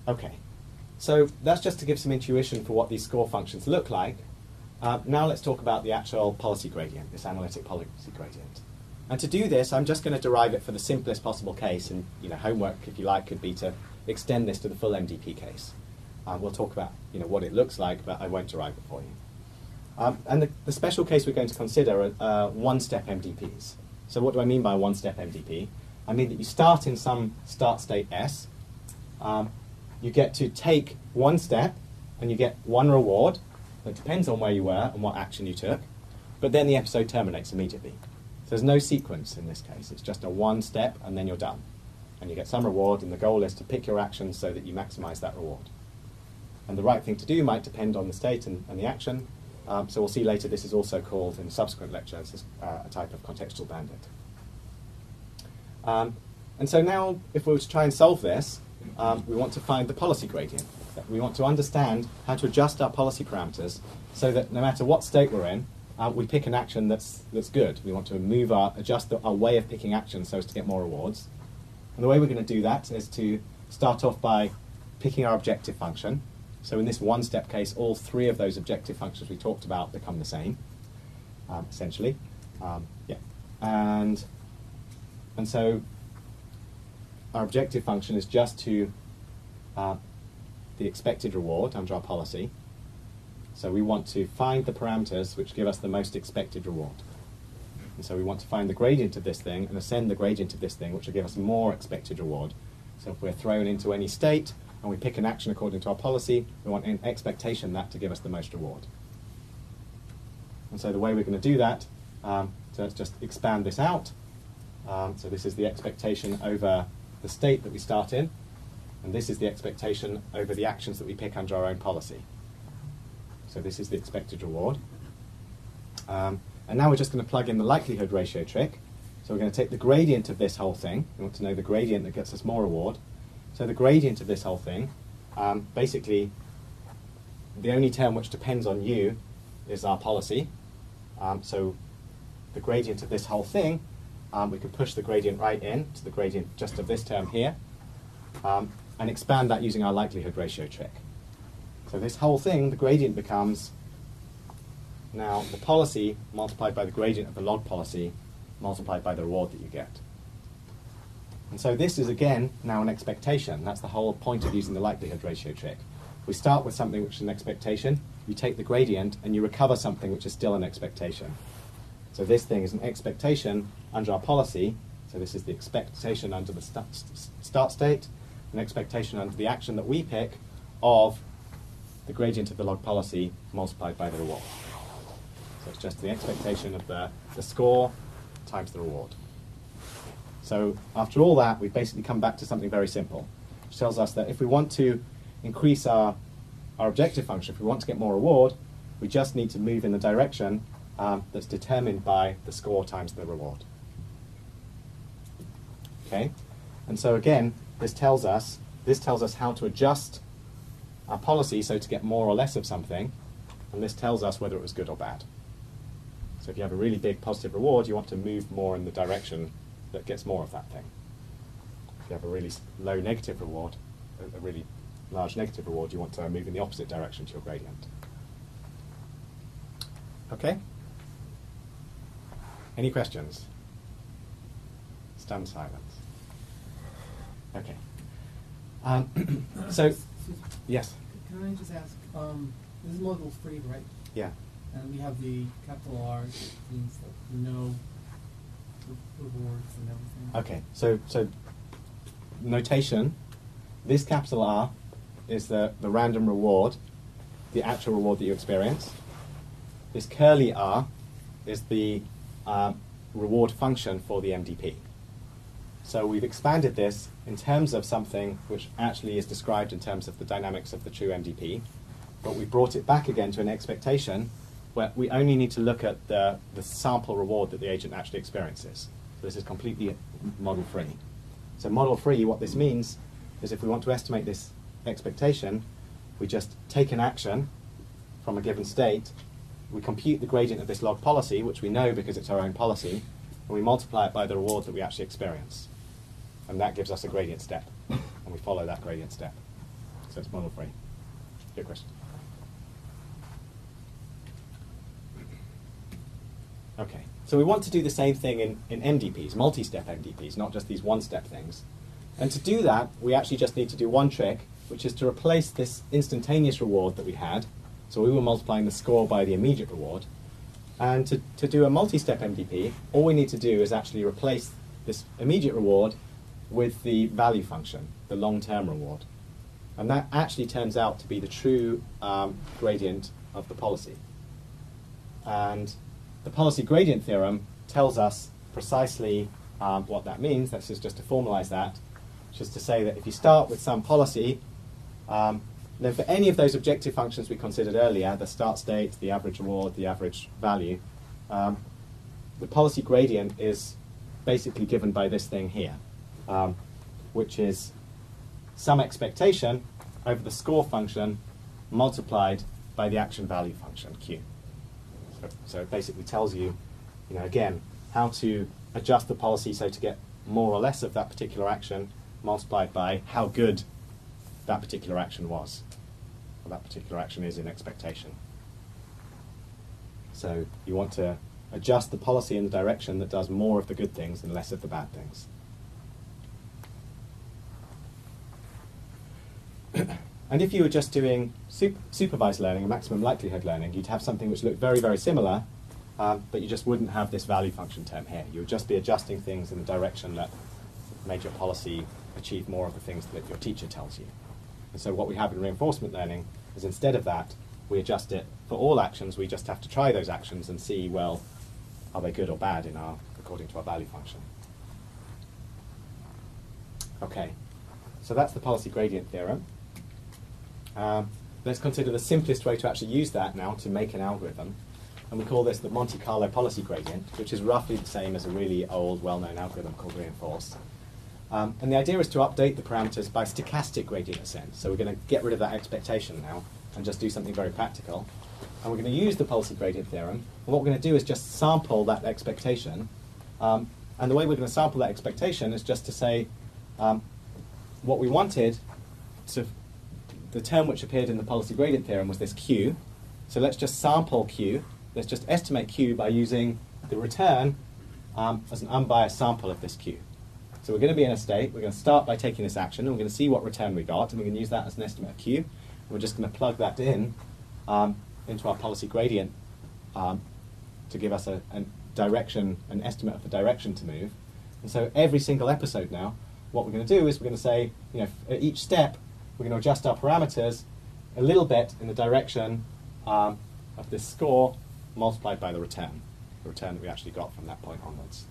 Okay, so that's just to give some intuition for what these score functions look like. Now let's talk about the actual policy gradient, this analytic policy gradient. And to do this, I'm just going to derive it for the simplest possible case, and homework, if you like, could be to extend this to the full MDP case. We'll talk about what it looks like, but I won't derive it for you. And the special case we're going to consider are one-step MDPs. So what do I mean by one-step MDP? I mean that you start in some start state S. You get to take one step, and you get one reward. That depends on where you were and what action you took. But then the episode terminates immediately. So there's no sequence in this case. It's just a one step, and then you're done. And you get some reward, and the goal is to pick your actions so that you maximize that reward. And the right thing to do might depend on the state and the action. So we'll see later this is also called, in subsequent lectures, a type of contextual bandit. And so now, if we were to try and solve this, we want to find the policy gradient. We want to understand how to adjust our policy parameters so that no matter what state we're in, we pick an action that's good. We want to adjust our way of picking actions so as to get more rewards. And the way we're going to do that is to start off by picking our objective function. So in this one-step case, all three of those objective functions we talked about become the same, essentially. And so our objective function is just to the expected reward under our policy. So we want to find the parameters which give us the most expected reward. And so we want to find the gradient of this thing and ascend the gradient of this thing, which will give us more expected reward. So if we're thrown into any state and we pick an action according to our policy, we want an expectation that to give us the most reward. And so the way we're going to do that, so let's just expand this out. So this is the expectation over the state that we start in, and this is the expectation over the actions that we pick under our own policy. So this is the expected reward. And now we're just going to plug in the likelihood ratio trick. So we're going to take the gradient of this whole thing. We want to know the gradient that gets us more reward. So the gradient of this whole thing, basically, the only term which depends on u is our policy. So the gradient of this whole thing, we can push the gradient right in to the gradient just of this term here, and expand that using our likelihood ratio trick. So this whole thing, the gradient becomes now the policy multiplied by the gradient of the log policy multiplied by the reward that you get. And so this is, again, now an expectation. That's the whole point of using the likelihood ratio trick. We start with something which is an expectation, you take the gradient, and you recover something which is still an expectation. So this thing is an expectation under our policy. So this is the expectation under the start state, an expectation under the action that we pick of the gradient of the log policy multiplied by the reward. So it's just the expectation of the score times the reward. So after all that, we've basically come back to something very simple, which tells us that if we want to increase our objective function, if we want to get more reward, we just need to move in the direction that's determined by the score times the reward. Okay, and so again, this tells us how to adjust our policy so to get more or less of something, and this tells us whether it was good or bad. So if you have a really big positive reward, you want to move more in the direction that gets more of that thing. If you have a really low negative reward, a really large negative reward, you want to move in the opposite direction to your gradient. Okay? Any questions? Stunned silence. Okay. So, yes? Can I just ask, this is model 3, right? Yeah. And we have the capital R, means that no rewards and everything. Okay, so notation, this capital R is the random reward, the actual reward that you experience. This curly R is the reward function for the MDP. So we've expanded this in terms of something which actually is described in terms of the dynamics of the true MDP, but we brought it back again to an expectation where we only need to look at the sample reward that the agent actually experiences. So this is completely model free. So model free, what this means is if we want to estimate this expectation, we just take an action from a given state, we compute the gradient of this log policy, which we know because it's our own policy, and we multiply it by the reward that we actually experience. And that gives us a gradient step, and we follow that gradient step. So it's model free. Good question. Okay, so we want to do the same thing in MDPs, multi-step MDPs, not just these one-step things. And to do that, we actually just need to do one trick, which is to replace this instantaneous reward that we had. So we were multiplying the score by the immediate reward. And to do a multi-step MDP, all we need to do is actually replace this immediate reward with the value function, the long-term reward. And that actually turns out to be the true gradient of the policy. And the policy gradient theorem tells us precisely what that means. That's just to formalize that, which is to say that if you start with some policy, then for any of those objective functions we considered earlier, the start state, the average reward, the average value, the policy gradient is basically given by this thing here, which is some expectation over the score function multiplied by the action value function, Q. So it basically tells you, again, how to adjust the policy so to get more or less of that particular action multiplied by how good that particular action was, or that particular action is in expectation. So you want to adjust the policy in the direction that does more of the good things and less of the bad things. And if you were just doing supervised learning and maximum likelihood learning, you'd have something which looked very, very similar, but you just wouldn't have this value function term here. You would just be adjusting things in the direction that made your policy achieve more of the things that your teacher tells you. And so what we have in reinforcement learning is instead of that, we adjust it for all actions. We just have to try those actions and see, well, are they good or bad according to our value function. Okay, so that's the policy gradient theorem. Let's consider the simplest way to actually use that now to make an algorithm. And we call this the Monte Carlo policy gradient, which is roughly the same as a really old, well-known algorithm called reinforce. And the idea is to update the parameters by stochastic gradient ascent. So we're going to get rid of that expectation now and just do something very practical. And we're going to use the policy gradient theorem. And what we're going to do is just sample that expectation. And the way we're going to sample that expectation is just to say what we wanted to... The term which appeared in the policy gradient theorem was this Q. So let's just sample Q. Let's just estimate Q by using the return as an unbiased sample of this Q. So we're going to be in a state. We're going to start by taking this action, and we're going to see what return we got, and we're going to use that as an estimate of Q. And we're just going to plug that in into our policy gradient to give us a direction, an estimate of the direction to move. And so every single episode now, what we're going to do is we're going to say, at each step, we're going to adjust our parameters a little bit in the direction of this score multiplied by the return that we actually got from that point onwards.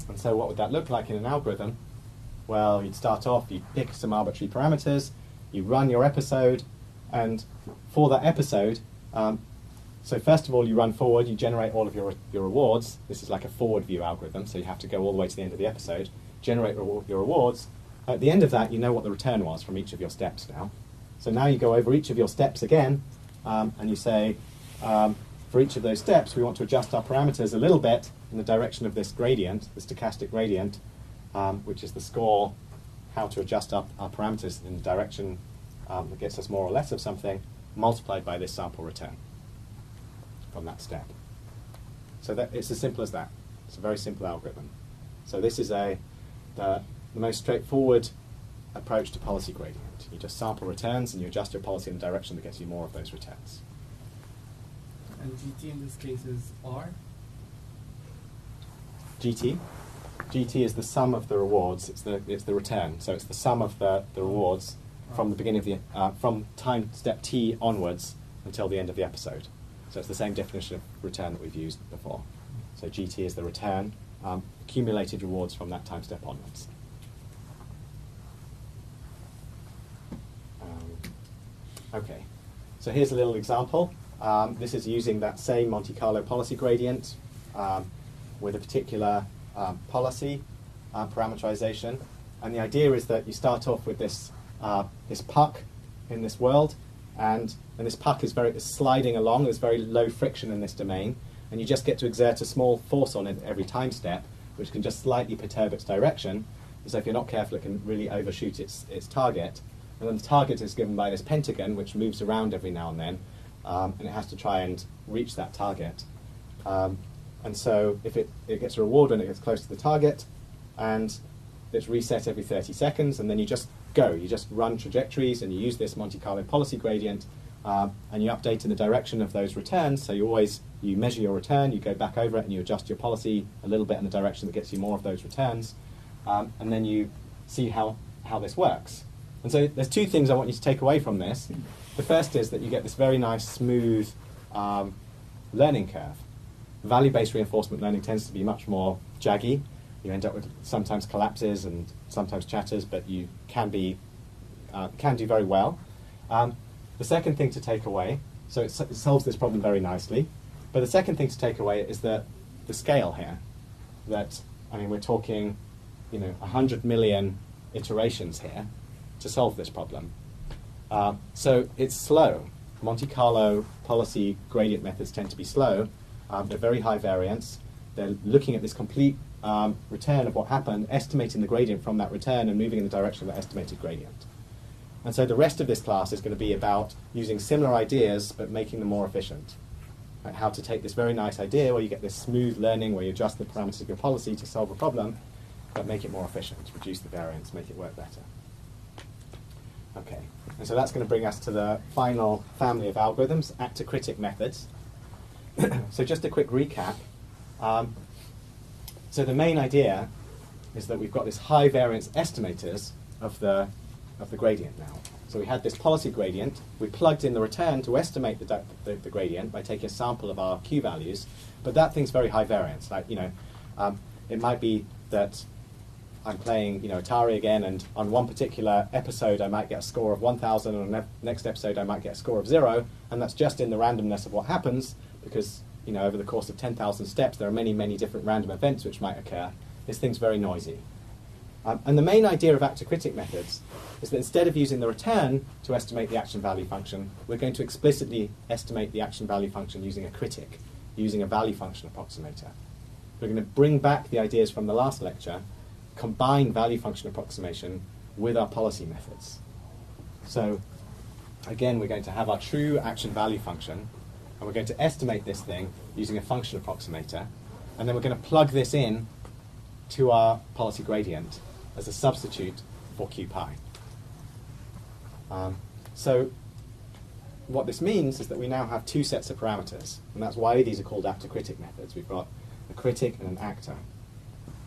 And so what would that look like in an algorithm? Well, you'd start off, you'd pick some arbitrary parameters, you run your episode, and for that episode, So first of all, you run forward, you generate all of your rewards. This is like a forward view algorithm, so you have to go all the way to the end of the episode, generate your rewards. At the end of that, you know what the return was from each of your steps now. So now you go over each of your steps again, and you say, for each of those steps, we want to adjust our parameters a little bit in the direction of this gradient, the stochastic gradient, which is the score, how to adjust our parameters in the direction that gets us more or less of something, multiplied by this sample return from that step. So that it's as simple as that. It's a very simple algorithm. So this is the most straightforward approach to policy gradient. You just sample returns and you adjust your policy in the direction that gets you more of those returns. And GT in this case is R? GT? GT is the sum of the rewards. It's the return. So it's the sum of the rewards from the beginning of the from time step T onwards until the end of the episode. So it's the same definition of return that we've used before. So GT is the return, accumulated rewards from that time step onwards. Okay, so here's a little example. This is using that same Monte Carlo policy gradient with a particular policy parameterization. And the idea is that you start off with this puck in this world, and this puck is sliding along. There's very low friction in this domain, and you just get to exert a small force on it every time step, which can just slightly perturb its direction. So if you're not careful, it can really overshoot its target. And then the target is given by this pentagon, which moves around every now and then, and it has to try and reach that target. And so if it gets a reward when it gets close to the target, and it's reset every 30 seconds, and then you just go. You just run trajectories, and you use this Monte Carlo policy gradient, and you update in the direction of those returns. So you measure your return, you go back over it, and you adjust your policy a little bit in the direction that gets you more of those returns, and then you see how this works. And so there's two things I want you to take away from this. The first is that you get this very nice, smooth learning curve. Value-based reinforcement learning tends to be much more jaggy. You end up with sometimes collapses and sometimes chatters, but you can do very well. The second thing to take away, so it solves this problem very nicely, but the second thing to take away is the scale here. That, I mean, we're talking, 100 million iterations here to solve this problem. So it's slow. Monte Carlo policy gradient methods tend to be slow. They're very high variance. They're looking at this complete return of what happened, estimating the gradient from that return and moving in the direction of the estimated gradient. And so the rest of this class is going to be about using similar ideas but making them more efficient. Like how to take this very nice idea where you get this smooth learning where you adjust the parameters of your policy to solve a problem, but make it more efficient, reduce the variance, make it work better. Okay, and so that's going to bring us to the final family of algorithms, actor-critic methods. So just a quick recap. So the main idea is that we've got this high variance estimators of the gradient now. So we had this policy gradient. We plugged in the return to estimate the gradient by taking a sample of our Q values, but that thing's very high variance. Like, it might be that I'm playing, Atari again, and on one particular episode I might get a score of 1,000, and on the next episode I might get a score of 0, and that's just in the randomness of what happens, because, over the course of 10,000 steps there are many, many different random events which might occur. This thing's very noisy. And the main idea of actor-critic methods is that instead of using the return to estimate the action value function, we're going to explicitly estimate the action value function using a critic, using a value function approximator. We're going to bring back the ideas from the last lecture, combine value function approximation with our policy methods. So again, we're going to have our true action value function, and we're going to estimate this thing using a function approximator, and then we're going to plug this in to our policy gradient as a substitute for QPy. So what this means is that we now have two sets of parameters, and that's why these are called actor-critic methods. We've got a critic and an actor.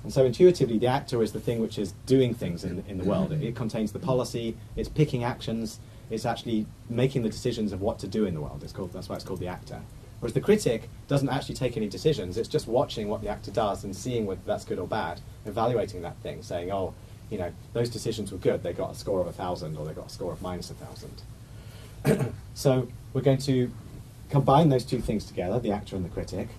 And so intuitively, the actor is the thing which is doing things in the world. It contains the policy, it's picking actions, it's actually making the decisions of what to do in the world. That's why it's called the actor. Whereas the critic doesn't actually take any decisions, it's just watching what the actor does and seeing whether that's good or bad, evaluating that thing, saying, oh, those decisions were good, they got a score of 1,000, or they got a score of -1,000. So we're going to combine those two things together, the actor and the critic,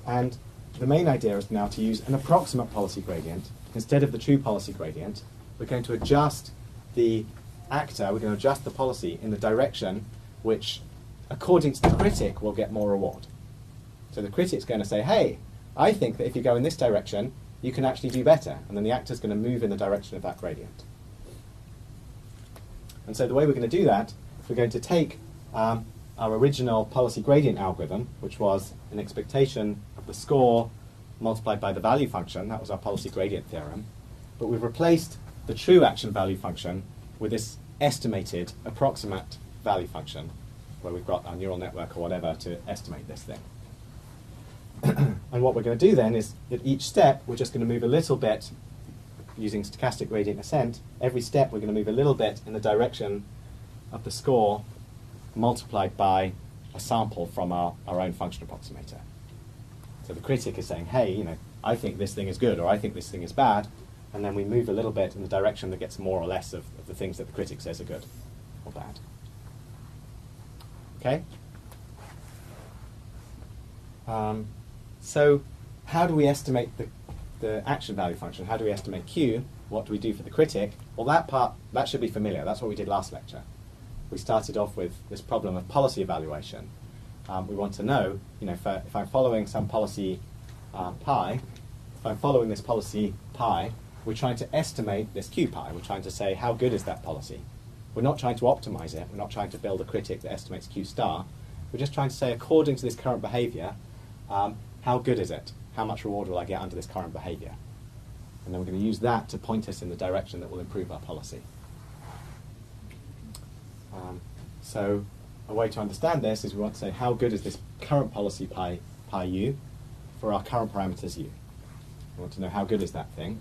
and the main idea is now to use an approximate policy gradient. Instead of the true policy gradient, we're going to adjust the actor, we're going to adjust the policy in the direction which, according to the critic, will get more reward. So the critic's going to say, hey, I think that if you go in this direction, you can actually do better. And then the actor's going to move in the direction of that gradient. And so the way we're going to do that, we're going to take our original policy gradient algorithm, which was an expectation of the score multiplied by the value function. That was our policy gradient theorem. But we've replaced the true action value function with this estimated approximate value function, where we've got our neural network or whatever to estimate this thing. And what we're going to do then is, at each step, we're just going to move a little bit, using stochastic gradient ascent. Every step, we're going to move a little bit in the direction of the score multiplied by a sample from our own function approximator. So the critic is saying, hey, you know, I think this thing is good, or I think this thing is bad, and then we move a little bit in the direction that gets more or less of the things that the critic says are good or bad. Okay? So how do we estimate the action value function? How do we estimate Q? What do we do for the critic? Well, that should be familiar. That's what we did last lecture. We started off with this problem of policy evaluation. We want to know, you know, if I'm following some policy pi, if I'm following this policy pi, we're trying to estimate this Q pi. We're trying to say, how good is that policy? We're not trying to optimize it. We're not trying to build a critic that estimates Q star. We're just trying to say, according to this current behavior, how good is it? How much reward will I get under this current behavior? And then we're going to use that to point us in the direction that will improve our policy. So a way to understand this is we want to say, how good is this current policy pi u for our current parameters u? We want to know how good is that thing.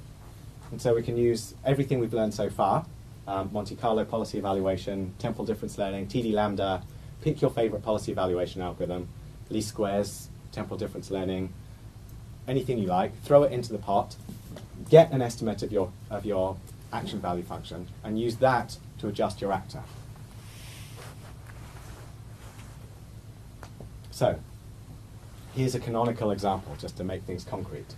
And so we can use everything we've learned so far, Monte Carlo policy evaluation, temporal difference learning, TD lambda, pick your favorite policy evaluation algorithm, least squares, temporal difference learning, anything you like, throw it into the pot, get an estimate of your action value function, and use that to adjust your actor. So, here's a canonical example, just to make things concrete.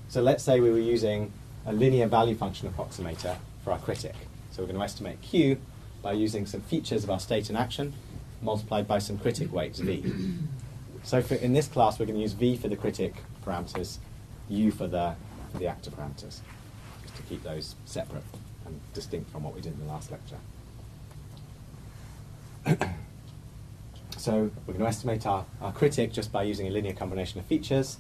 So let's say we were using a linear value function approximator for our critic. So we're going to estimate Q by using some features of our state and action, multiplied by some critic weights, V. So in this class, we're going to use V for the critic parameters, U for the actor parameters, just to keep those separate and distinct from what we did in the last lecture. So we're going to estimate our critic just by using a linear combination of features.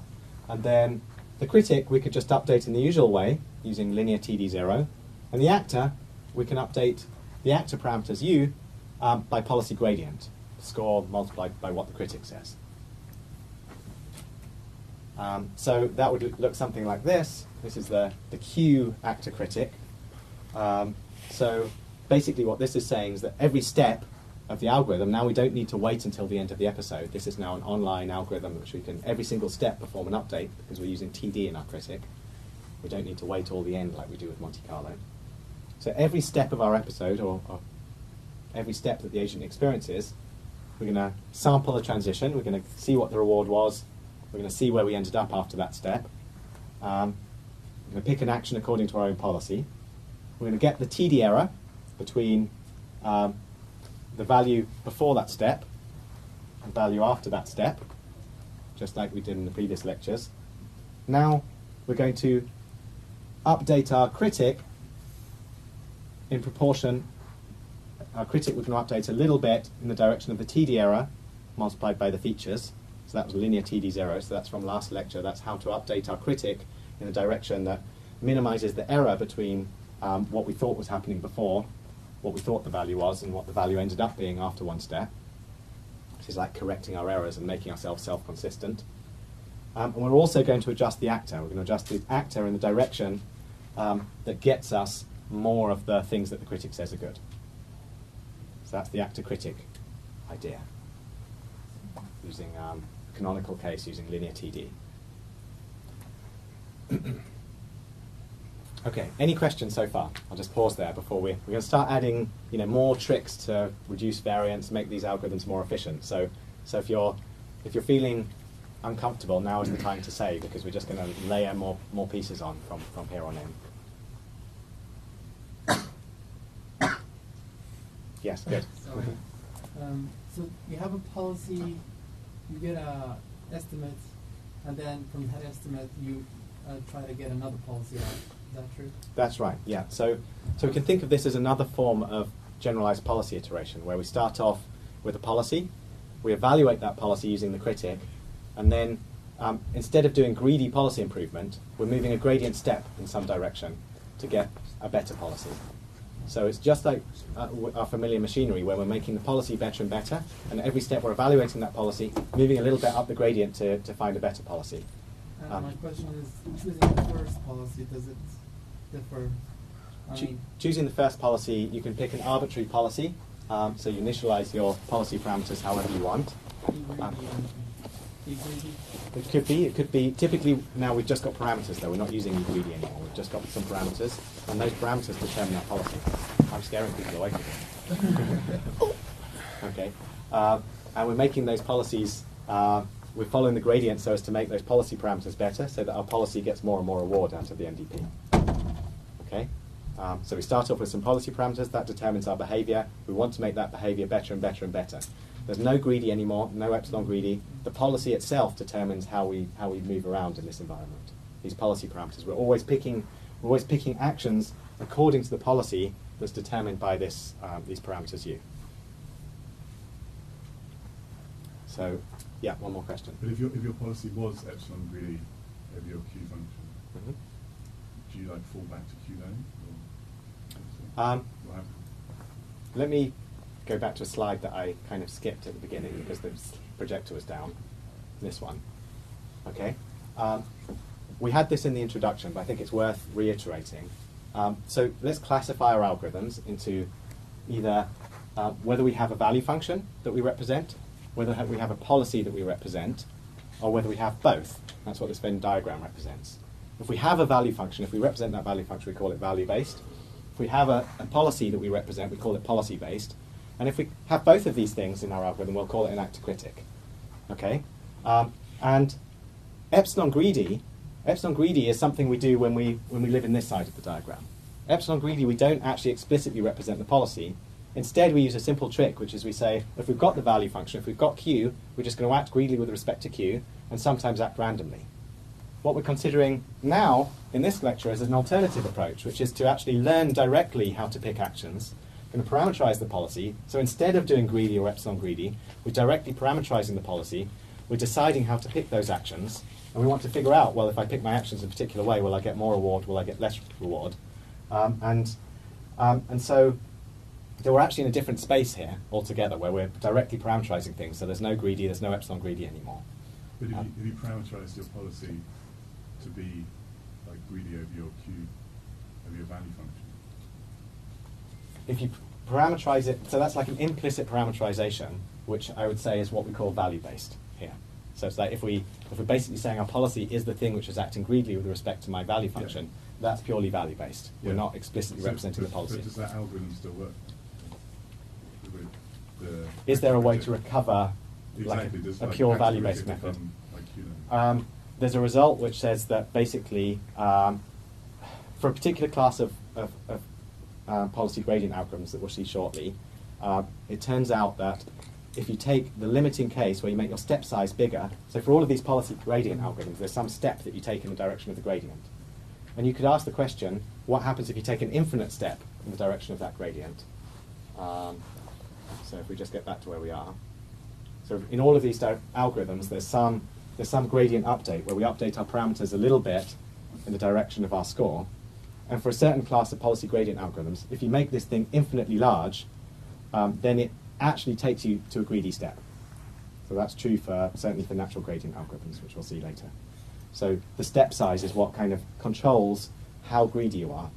And then the critic, we could just update in the usual way, using linear TD0. And the actor, we can update the actor parameters U by policy gradient, score multiplied by what the critic says. So that would look something like this. This is the Q actor critic. So basically what this is saying is that every step of the algorithm, now we don't need to wait until the end of the episode. This is now an online algorithm which we can, every single step, perform an update because we're using TD in our critic. We don't need to wait till the end like we do with Monte Carlo. So every step of our episode, or every step that the agent experiences, we're going to sample a transition. We're going to see what the reward was. We're going to see where we ended up after that step. We're going to pick an action according to our own policy. We're going to get the TD error between the value before that step and value after that step, just like we did in the previous lectures. Now we're going to update our critic in proportion. Our critic we're going to update a little bit in the direction of the TD error multiplied by the features. So that was linear TD0, so that's from last lecture. That's how to update our critic in a direction that minimizes the error between what we thought was happening before, what we thought the value was, and what the value ended up being after one step. This is like correcting our errors and making ourselves self-consistent. And we're also going to adjust the actor. We're going to adjust the actor in the direction that gets us more of the things that the critic says are good. So that's the actor-critic idea, using canonical case using linear TD. Okay, any questions so far? I'll just pause there before we're going to start adding, more tricks to reduce variance, make these algorithms more efficient. So if you're if you're feeling uncomfortable, now is the time to say, because we're just going to layer more pieces on from here on in. Yes, good. Sorry. So you have a policy, you get a estimate, and then from that estimate you try to get another policy out. Is that true? That's right, yeah. So we can think of this as another form of generalized policy iteration, where we start off with a policy, we evaluate that policy using the critic, and then instead of doing greedy policy improvement, we're moving a gradient step in some direction to get a better policy. So it's just like our familiar machinery, where we're making the policy better and better, and every step we're evaluating that policy, moving a little bit up the gradient to find a better policy. My question is, choosing the first policy, does it differ? Choosing the first policy, you can pick an arbitrary policy, so you initialize your policy parameters however you want. It could be, typically now we've just got parameters though, we're not using greedy anymore, we've just got some parameters, and those parameters determine that policy. I'm scaring people away from it. Okay, and we're making those policies, we're following the gradient so as to make those policy parameters better, so that our policy gets more and more reward out of the NDP. Okay, so we start off with some policy parameters, that determines our behavior, we want to make that behavior better and better and better. There's no greedy anymore, no epsilon greedy. The policy itself determines how we move around in this environment. These policy parameters. We're always picking actions according to the policy that's determined by this these parameters U. So, yeah, one more question. But if your policy was epsilon greedy of your Q function, Mm-hmm. do you like fall back to Q then? Or what happens? Let me go back to a slide that I kind of skipped at the beginning because the projector was down. This one. Okay. We had this in the introduction, but I think it's worth reiterating. So let's classify our algorithms into either whether we have a value function that we represent, whether we have a policy that we represent, or whether we have both. That's what this Venn diagram represents. If we have a value function, if we represent that value function, we call it value-based. If we have a policy that we represent, we call it policy-based. And if we have both of these things in our algorithm, we'll call it an actor critic. Okay? And epsilon greedy is something we do when we live in this side of the diagram. Epsilon greedy, we don't actually explicitly represent the policy. Instead, we use a simple trick, which is we say, if we've got the value function, if we've got Q, we're just going to act greedily with respect to Q, and sometimes act randomly. What we're considering now in this lecture is an alternative approach, which is to actually learn directly how to pick actions. We're going to parameterize the policy. So instead of doing greedy or epsilon greedy, we're directly parameterizing the policy. We're deciding how to pick those actions. And we want to figure out, well, if I pick my actions in a particular way, will I get more reward? Will I get less reward? And so we're actually in a different space here altogether, where we're directly parameterizing things. So there's no greedy, there's no epsilon greedy anymore. But if you parameterize your policy to be like greedy over your Q, over your value function, if you parameterize it, so that's like an implicit parameterization, which I would say is what we call value-based here. So it's like if we're basically saying our policy is the thing which is acting greedily with respect to my value function, that's purely value-based. Yeah. We're not explicitly representing the policy. But does that algorithm still work? With the Is there a way to recover exactly, like does, a like, pure actor value-based critic method? become like Q then? There's a result which says that basically for a particular class of policy gradient algorithms that we'll see shortly, it turns out that if you take the limiting case where you make your step size bigger, so for all of these policy gradient algorithms, there's some step that you take in the direction of the gradient. And you could ask the question, what happens if you take an infinite step in the direction of that gradient? So if we just get back to where we are. So in all of these algorithms, there's some gradient update where we update our parameters a little bit in the direction of our score. And for a certain class of policy gradient algorithms, if you make this thing infinitely large, then it actually takes you to a greedy step. So that's true certainly for natural gradient algorithms, which we'll see later. So the step size is what kind of controls how greedy you are.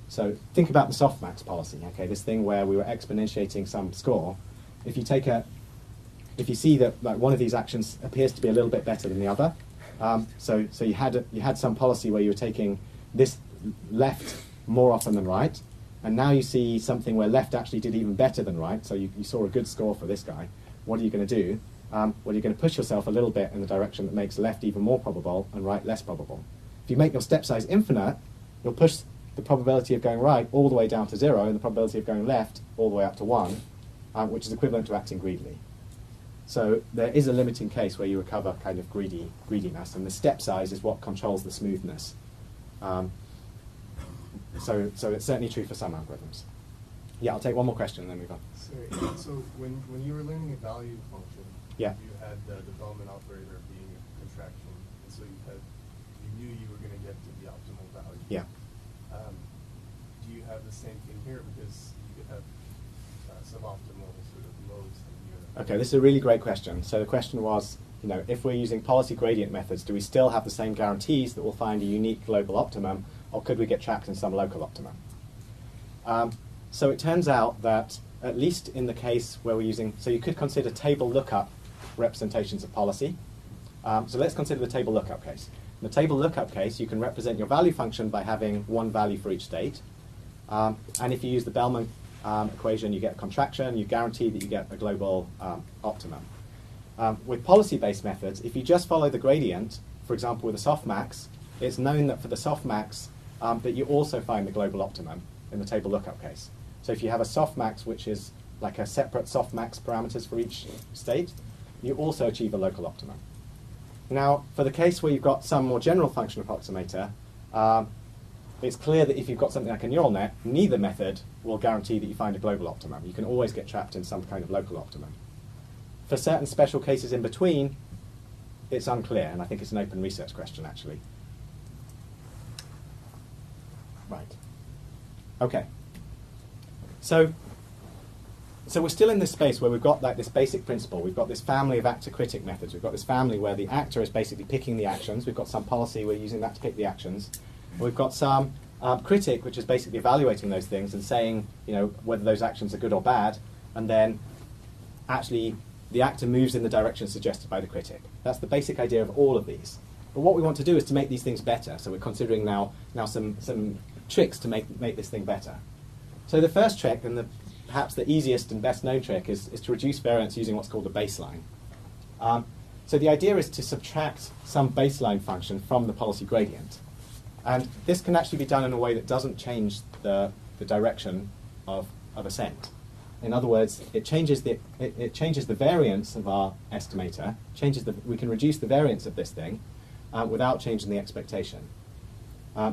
So think about the softmax policy, okay, this thing where we were exponentiating some score. If you see that like one of these actions appears to be a little bit better than the other, so you had some policy where you were taking this left more often than right, and now you see something where left actually did even better than right, so you saw a good score for this guy. What are you going to do? well, you're going to push yourself a little bit in the direction that makes left even more probable and right less probable. If you make your step size infinite, you'll push the probability of going right all the way down to 0 and the probability of going left all the way up to 1, which is equivalent to acting greedily. So there is a limiting case where you recover kind of greediness, and the step size is what controls the smoothness. So it's certainly true for some algorithms. Yeah, I'll take one more question and then move on. So when you were learning a value function, Yeah. you had the development operator being a contraction, and so you knew you were going to get to the optimal value. Yeah. Do you have the same thing here, because you could have suboptimal sort of modes in your... Okay, this is a really great question. So the question was, if we're using policy gradient methods, do we still have the same guarantees that we'll find a unique global optimum, or could we get trapped in some local optimum? So it turns out that, at least in the case where we're using, so you could consider table lookup representations of policy. So let's consider the table lookup case. In the table lookup case, you can represent your value function by having one value for each state. And if you use the Bellman equation, you get a contraction, you guarantee that you get a global optimum. With policy-based methods, if you just follow the gradient, for example with a softmax, it's known that for the softmax that you also find the global optimum in the table lookup case. So if you have a softmax which is like a separate softmax parameters for each state, you also achieve a local optimum. Now, for the case where you've got some more general function approximator, it's clear that if you've got something like a neural net, neither method will guarantee that you find a global optimum. You can always get trapped in some kind of local optimum. For certain special cases in between, it's unclear, and I think it's an open research question, actually. Right. Okay. So we're still in this space where we've got like this basic principle. We've got this family of actor-critic methods. We've got this family where the actor is basically picking the actions. We've got some policy, we're using that to pick the actions. We've got some critic, which is basically evaluating those things and saying, whether those actions are good or bad, and then actually the actor moves in the direction suggested by the critic. That's the basic idea of all of these. But what we want to do is to make these things better. So we're considering now some tricks to make this thing better. So the first trick, and perhaps the easiest and best known trick, is to reduce variance using what's called a baseline. So the idea is to subtract some baseline function from the policy gradient. And this can actually be done in a way that doesn't change the direction of ascent. In other words, it changes the variance of our estimator, we can reduce the variance of this thing without changing the expectation.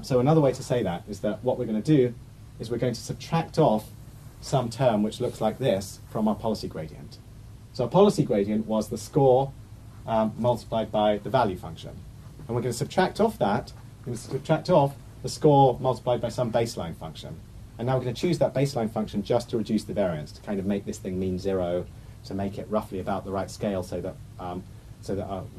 So another way to say that is that what we're going to do is we're going to subtract off some term which looks like this from our policy gradient. So our policy gradient was the score multiplied by the value function. And we're going to subtract off that, we're going to subtract off the score multiplied by some baseline function. And now we're going to choose that baseline function just to reduce the variance, to kind of make this thing mean 0, to make it roughly about the right scale so that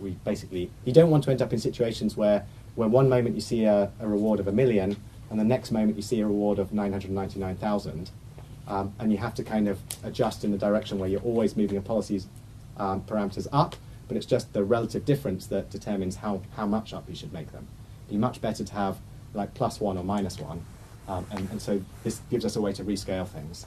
we basically, you don't want to end up in situations where one moment you see a reward of 1 million and the next moment you see a reward of 999,000. And you have to kind of adjust in the direction where you're always moving your policy's parameters up, but it's just the relative difference that determines how much up you should make them. It'd be much better to have like +1 or -1, and so this gives us a way to rescale things.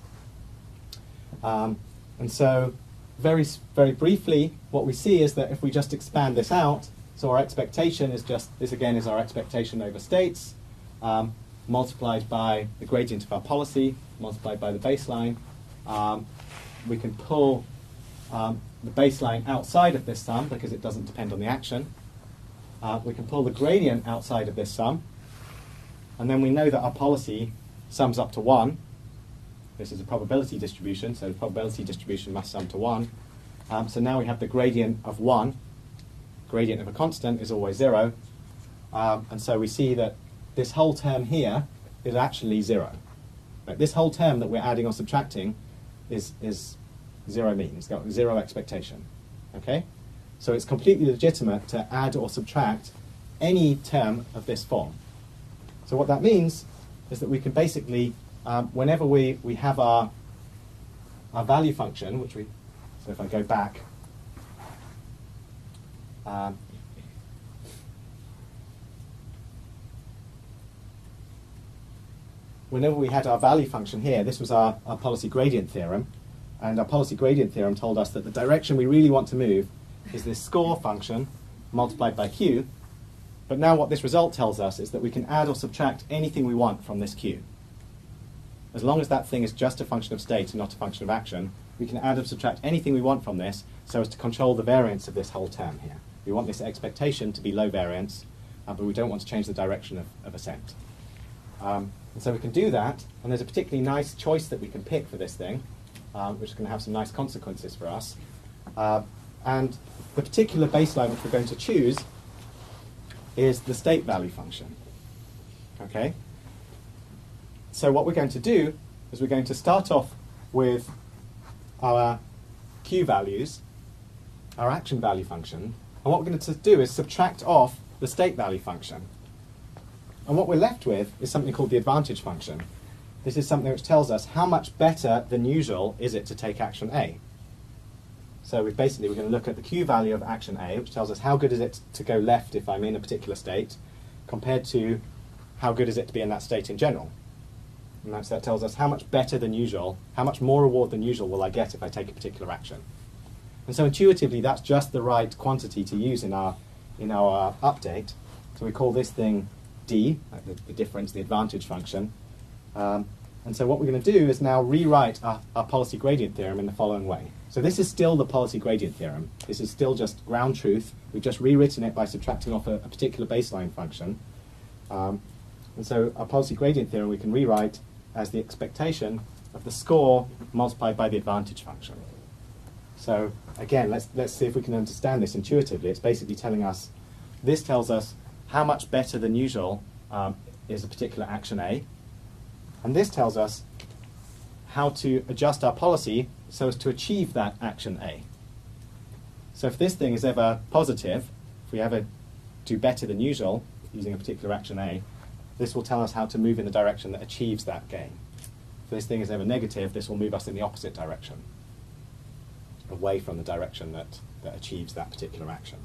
And so very briefly, what we see is that if we just expand this out, so our expectation is just, this again is our expectation over states, multiplied by the gradient of our policy, multiplied by the baseline. We can pull the baseline outside of this sum because it doesn't depend on the action. We can pull the gradient outside of this sum, and then we know that our policy sums up to 1. This is a probability distribution, so the probability distribution must sum to 1. So now we have the gradient of 1. Gradient of a constant is always 0. And so we see that this whole term here is actually 0. Right? This whole term that we're adding or subtracting is 0 mean. It's got 0 expectation. Okay? So it's completely legitimate to add or subtract any term of this form. So what that means is that we can basically, whenever we have our value function, so if I go back, whenever we had our value function here, this was our policy gradient theorem, and our policy gradient theorem told us that the direction we really want to move is this score function multiplied by q. But now what this result tells us is that we can add or subtract anything we want from this q. As long as that thing is just a function of state and not a function of action, we can add or subtract anything we want from this so as to control the variance of this whole term here. We want this expectation to be low variance, but we don't want to change the direction of ascent. And so we can do that, and there's a particularly nice choice that we can pick for this thing, which is going to have some nice consequences for us. And the particular baseline which we're going to choose is the state value function. Okay? So what we're going to do is we're going to start off with our q values, our action value function, and what we're going to do is subtract off the state value function. And what we're left with is something called the advantage function. This is something which tells us how much better than usual is it to take action A. So we're going to look at the q value of action A, which tells us how good is it to go left if I'm in a particular state, compared to how good is it to be in that state in general. And that tells us how much better than usual, how much more reward than usual will I get if I take a particular action. And so intuitively, that's just the right quantity to use in our update. So we call this thing D, like the difference, the advantage function. And so what we're going to do is now rewrite our policy gradient theorem in the following way. So this is still the policy gradient theorem. This is still just ground truth. We've just rewritten it by subtracting off a particular baseline function. And so our policy gradient theorem we can rewrite as the expectation of the score multiplied by the advantage function. So again, let's see if we can understand this intuitively. It's basically telling us, this tells us how much better than usual is a particular action A. And this tells us how to adjust our policy so as to achieve that action A. So if this thing is ever positive, if we ever do better than usual using a particular action A, this will tell us how to move in the direction that achieves that gain. If this thing is ever negative, this will move us in the opposite direction, away from the direction that achieves that particular action.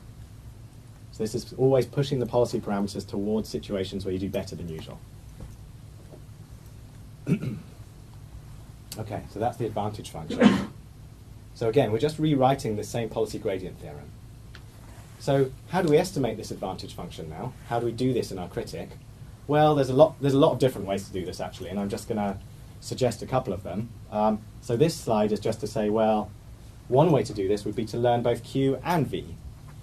So this is always pushing the policy parameters towards situations where you do better than usual. Okay, so that's the advantage function. So again, we're just rewriting the same policy gradient theorem. So how do we estimate this advantage function now? How do we do this in our critic? Well, there's a lot of different ways to do this actually, and I'm just going to suggest a couple of them. So this slide is just to say, well, one way to do this would be to learn both Q and V.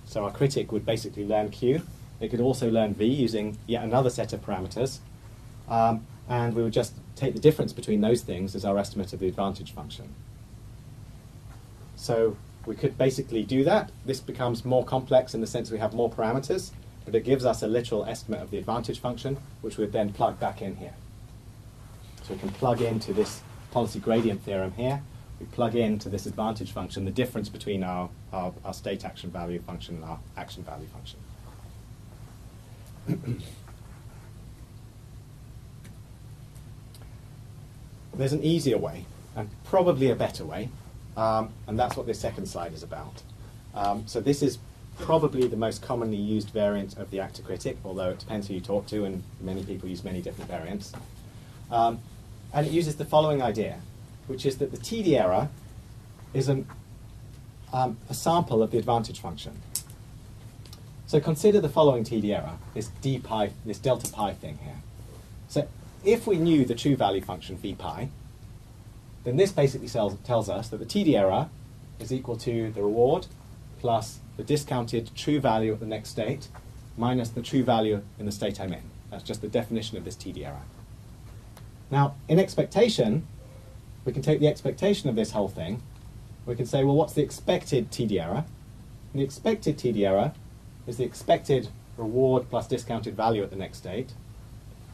So our critic would basically learn Q. It could also learn V using yet another set of parameters. And we would just take the difference between those things as our estimate of the advantage function. So we could basically do that. This becomes more complex in the sense we have more parameters, but it gives us a literal estimate of the advantage function, which we would then plug back in here. So we can plug into this policy gradient theorem here. We plug into this advantage function the difference between our state action value function and our action value function. There's an easier way, and probably a better way, and that's what this second slide is about. So this is probably the most commonly used variant of the actor critic, although it depends who you talk to, and many people use many different variants. And it uses the following idea, which is that the TD error is a sample of the advantage function. So consider the following TD error, this d pi, this delta pi thing here. So if we knew the true value function v pi, then this basically tells us that the TD error is equal to the reward plus the discounted true value at the next state minus the true value in the state I'm in. That's just the definition of this TD error. Now, in expectation, we can take the expectation of this whole thing. We can say, well, what's the expected TD error? And the expected TD error is the expected reward plus discounted value at the next state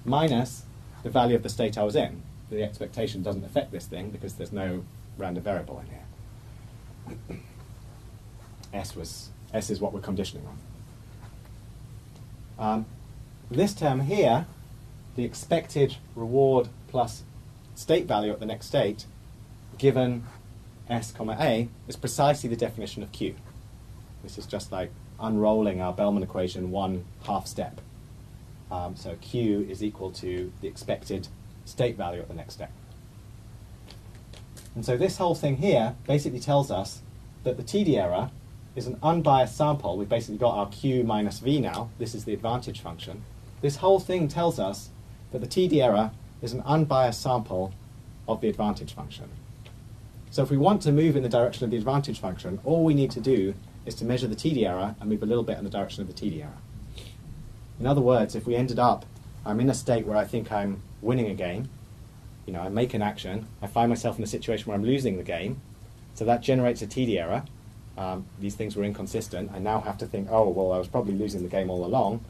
minus the value of the state I was in. The expectation doesn't affect this thing because there's no random variable in here. S is what we're conditioning on. This term here, the expected reward plus state value at the next state, given S comma A, is precisely the definition of Q. This is just like unrolling our Bellman equation one half step. So Q is equal to the expected state value at the next step. And so this whole thing here basically tells us that the TD error is an unbiased sample. We've basically got our Q minus V now. This is the advantage function. This whole thing tells us that the TD error is an unbiased sample of the advantage function. So if we want to move in the direction of the advantage function, all we need to do is to measure the TD error and move a little bit in the direction of the TD error. In other words, if we ended up, I'm in a state where I think I'm winning a game, you know, I make an action, I find myself in a situation where I'm losing the game, so that generates a TD error. These things were inconsistent. I now have to think, oh, well, I was probably losing the game all along.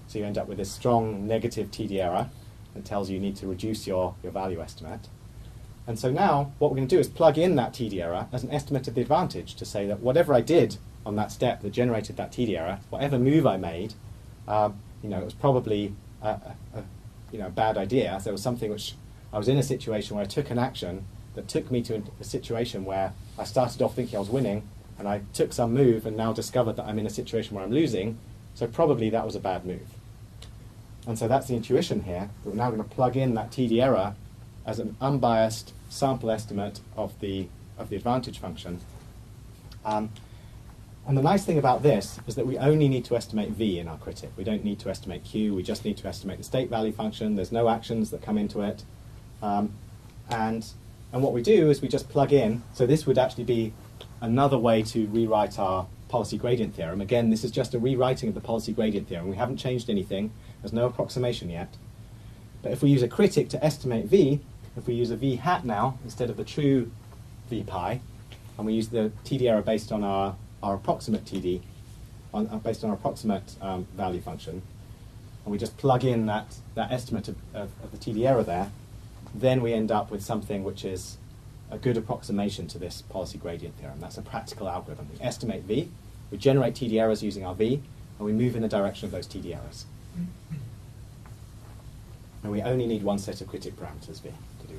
So you end up with this strong negative TD error that tells you need to reduce your value estimate. And so now what we're going to do is plug in that TD error as an estimate of the advantage to say that whatever I did on that step that generated that TD error, whatever move I made, you know, it was probably you know, a bad idea. So there was something which I was in a situation where I took an action that took me to a situation where I started off thinking I was winning, and I took some move and now discovered that I'm in a situation where I'm losing, so probably that was a bad move. And so that's the intuition here, that we're now going to plug in that TD error as an unbiased sample estimate of the advantage function. And the nice thing about this is that we only need to estimate V in our critic. We don't need to estimate Q, we just need to estimate the state value function. There's no actions that come into it. And what we do is we just plug in, so this would actually be another way to rewrite our policy gradient theorem. Again, this is just a rewriting of the policy gradient theorem. We haven't changed anything. There's no approximation yet. But if we use a critic to estimate V, if we use a V hat now instead of the true V pi, and we use the TD error based on our approximate TD, based on our approximate value function, and we just plug in that estimate of the TD error there, then we end up with something which is a good approximation to this policy gradient theorem. That's a practical algorithm. We estimate V, we generate TD errors using our V, and we move in the direction of those TD errors. And we only need one set of critic parameters V to do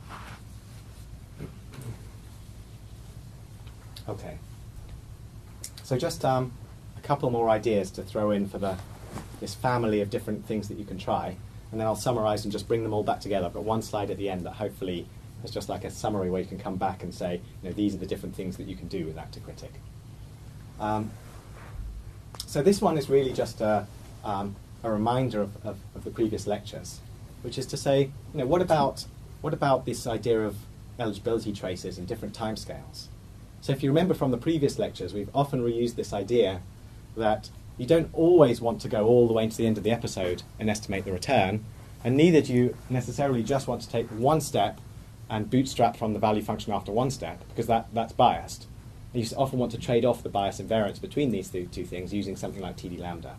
that. Okay. So just a couple more ideas to throw in for this family of different things that you can try. And then I'll summarize and just bring them all back together. I've got one slide at the end that hopefully is just like a summary where you can come back and say, you know, these are the different things that you can do with ActorCritic. So this one is really just a reminder of the previous lectures, which is to say, you know, what about this idea of eligibility traces and different timescales? So if you remember from the previous lectures, we've often reused this idea that you don't always want to go all the way to the end of the episode and estimate the return, and neither do you necessarily just want to take one step and bootstrap from the value function after one step, because that's biased. You often want to trade off the bias and variance between these two things using something like TD lambda.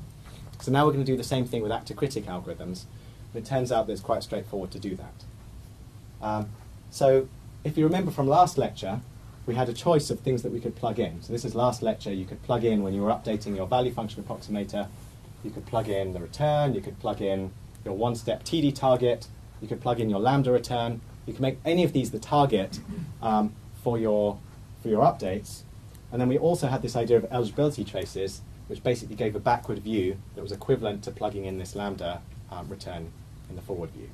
So now we're going to do the same thing with ActorCritic algorithms, and it turns out that it's quite straightforward to do that. So if you remember from last lecture, we had a choice of things that we could plug in. So this is last lecture. You could plug in when you were updating your value function approximator. You could plug in the return. You could plug in your one-step TD target. You could plug in your lambda return. You can make any of these the target for your updates. And then we also had this idea of eligibility traces, which basically gave a backward view that was equivalent to plugging in this lambda return in the forward view.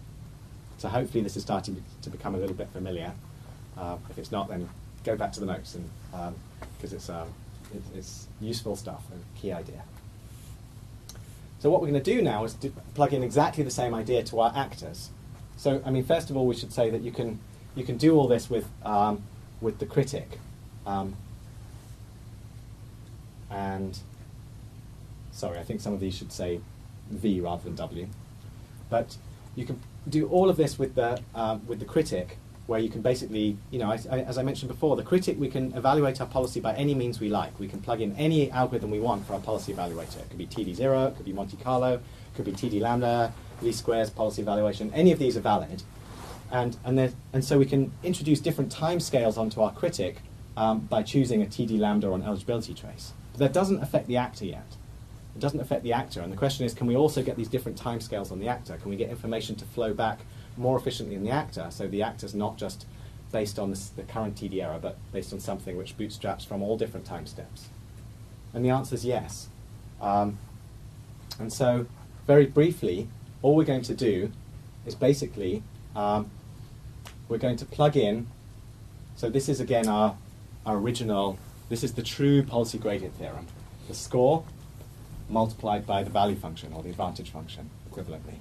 So hopefully this is starting to become a little bit familiar. If it's not, then go back to the notes, and because it's useful stuff, a key idea. So what we're going to do now is plug in exactly the same idea to our actors. So I mean, first of all, we should say that you can do all this with the critic, and sorry, I think some of these should say V rather than W, but you can do all of this with the critic, where you can basically, you know, as I mentioned before, the critic, we can evaluate our policy by any means we like. We can plug in any algorithm we want for our policy evaluator. It could be TD0, it could be Monte Carlo, it could be TD lambda, least squares, policy evaluation. Any of these are valid. And so we can introduce different timescales onto our critic by choosing a TD lambda or an eligibility trace. But that doesn't affect the actor yet. It doesn't affect the actor. And the question is, can we also get these different timescales on the actor? Can we get information to flow back more efficiently in the actor, so the actor's not just based on the current TD error, but based on something which bootstraps from all different time steps? And the answer is yes. And so, very briefly, all we're going to do is basically, we're going to plug in, so this is again our original This is the true policy gradient theorem. The score multiplied by the value function, or the advantage function, equivalently.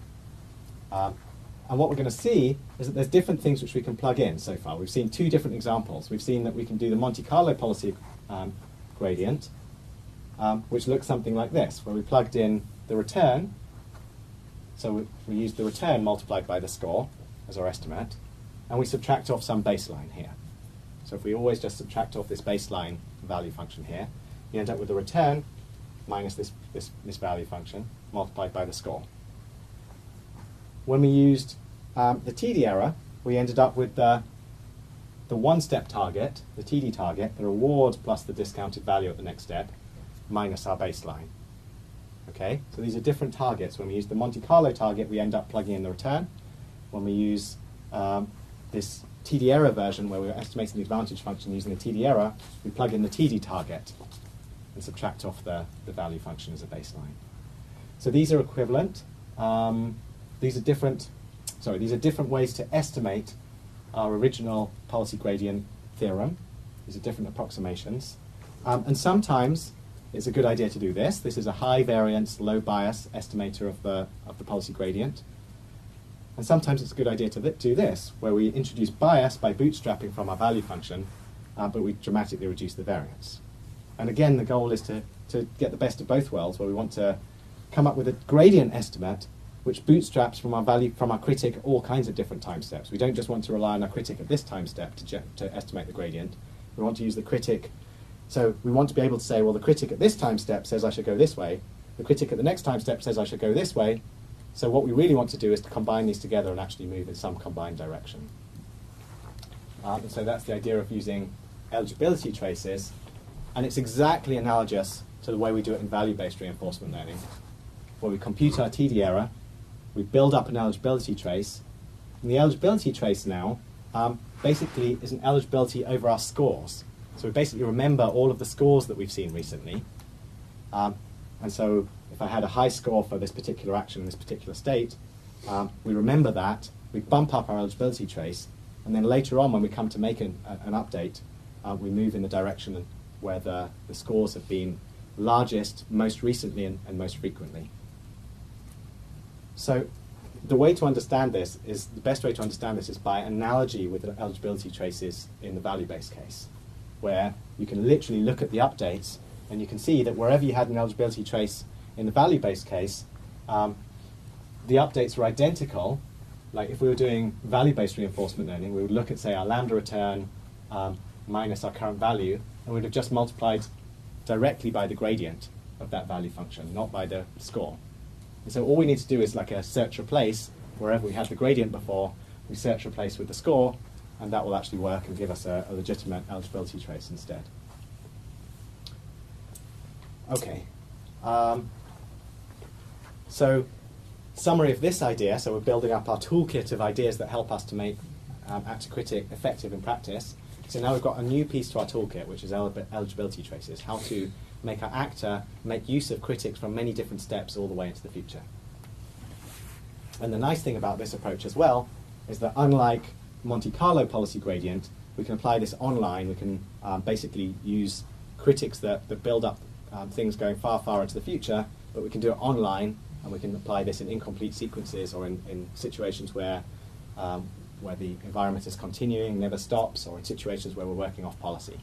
And what we're going to see is that there's different things which we can plug in so far. We've seen two different examples. We've seen that we can do the Monte Carlo policy gradient, which looks something like this, where we plugged in the return. So we used the return multiplied by the score as our estimate, and we subtract off some baseline here. So if we always just subtract off this baseline value function here, you end up with the return minus this value function multiplied by the score. When we used the TD error, we ended up with the one-step target, the TD target, the reward plus the discounted value at the next step, minus our baseline. Okay, so these are different targets. When we use the Monte Carlo target, we end up plugging in the return. When we use this TD error version, where we're estimating the advantage function using the TD error, we plug in the TD target and subtract off the value function as a baseline. So these are equivalent. These are different ways to estimate our original policy gradient theorem. These are different approximations. And sometimes it's a good idea to do this. This is a high variance, low bias estimator of the policy gradient. And sometimes it's a good idea to do this, where we introduce bias by bootstrapping from our value function, but we dramatically reduce the variance. And again, the goal is to get the best of both worlds, where we want to come up with a gradient estimate which bootstraps from our critic all kinds of different time steps. We don't just want to rely on our critic at this time step to estimate the gradient. We want to use the critic. So we want to be able to say, well, the critic at this time step says I should go this way. The critic at the next time step says I should go this way. So what we really want to do is to combine these together and actually move in some combined direction. And so that's the idea of using eligibility traces. And it's exactly analogous to the way we do it in value-based reinforcement learning, where we compute our TD error, we build up an eligibility trace, and the eligibility trace now basically is an eligibility over our scores. So we basically remember all of the scores that we've seen recently. And so if I had a high score for this particular action in this particular state, we remember that, we bump up our eligibility trace, and then later on when we come to make an update, we move in the direction where the scores have been largest most recently and most frequently. So the way to understand this is, the best way to understand this is by analogy with the eligibility traces in the value-based case, where you can literally look at the updates and you can see that wherever you had an eligibility trace in the value-based case, the updates were identical. Like if we were doing value-based reinforcement learning, we would look at, say, our lambda return minus our current value, and we'd have just multiplied directly by the gradient of that value function, not by the score. And so all we need to do is like a search replace. Wherever we had the gradient before, we search replace with the score, and that will actually work and give us a legitimate eligibility trace instead. Okay. So summary of this idea, so we're building up our toolkit of ideas that help us to make ActorCritic effective in practice. So now we've got a new piece to our toolkit, which is eligibility traces, how to make our actor make use of critics from many different steps all the way into the future. And the nice thing about this approach as well is that unlike Monte Carlo policy gradient, we can apply this online. We can basically use critics that build up things going far, far into the future, but we can do it online, and we can apply this in incomplete sequences or in situations where the environment is continuing, never stops, or in situations where we're working off policy.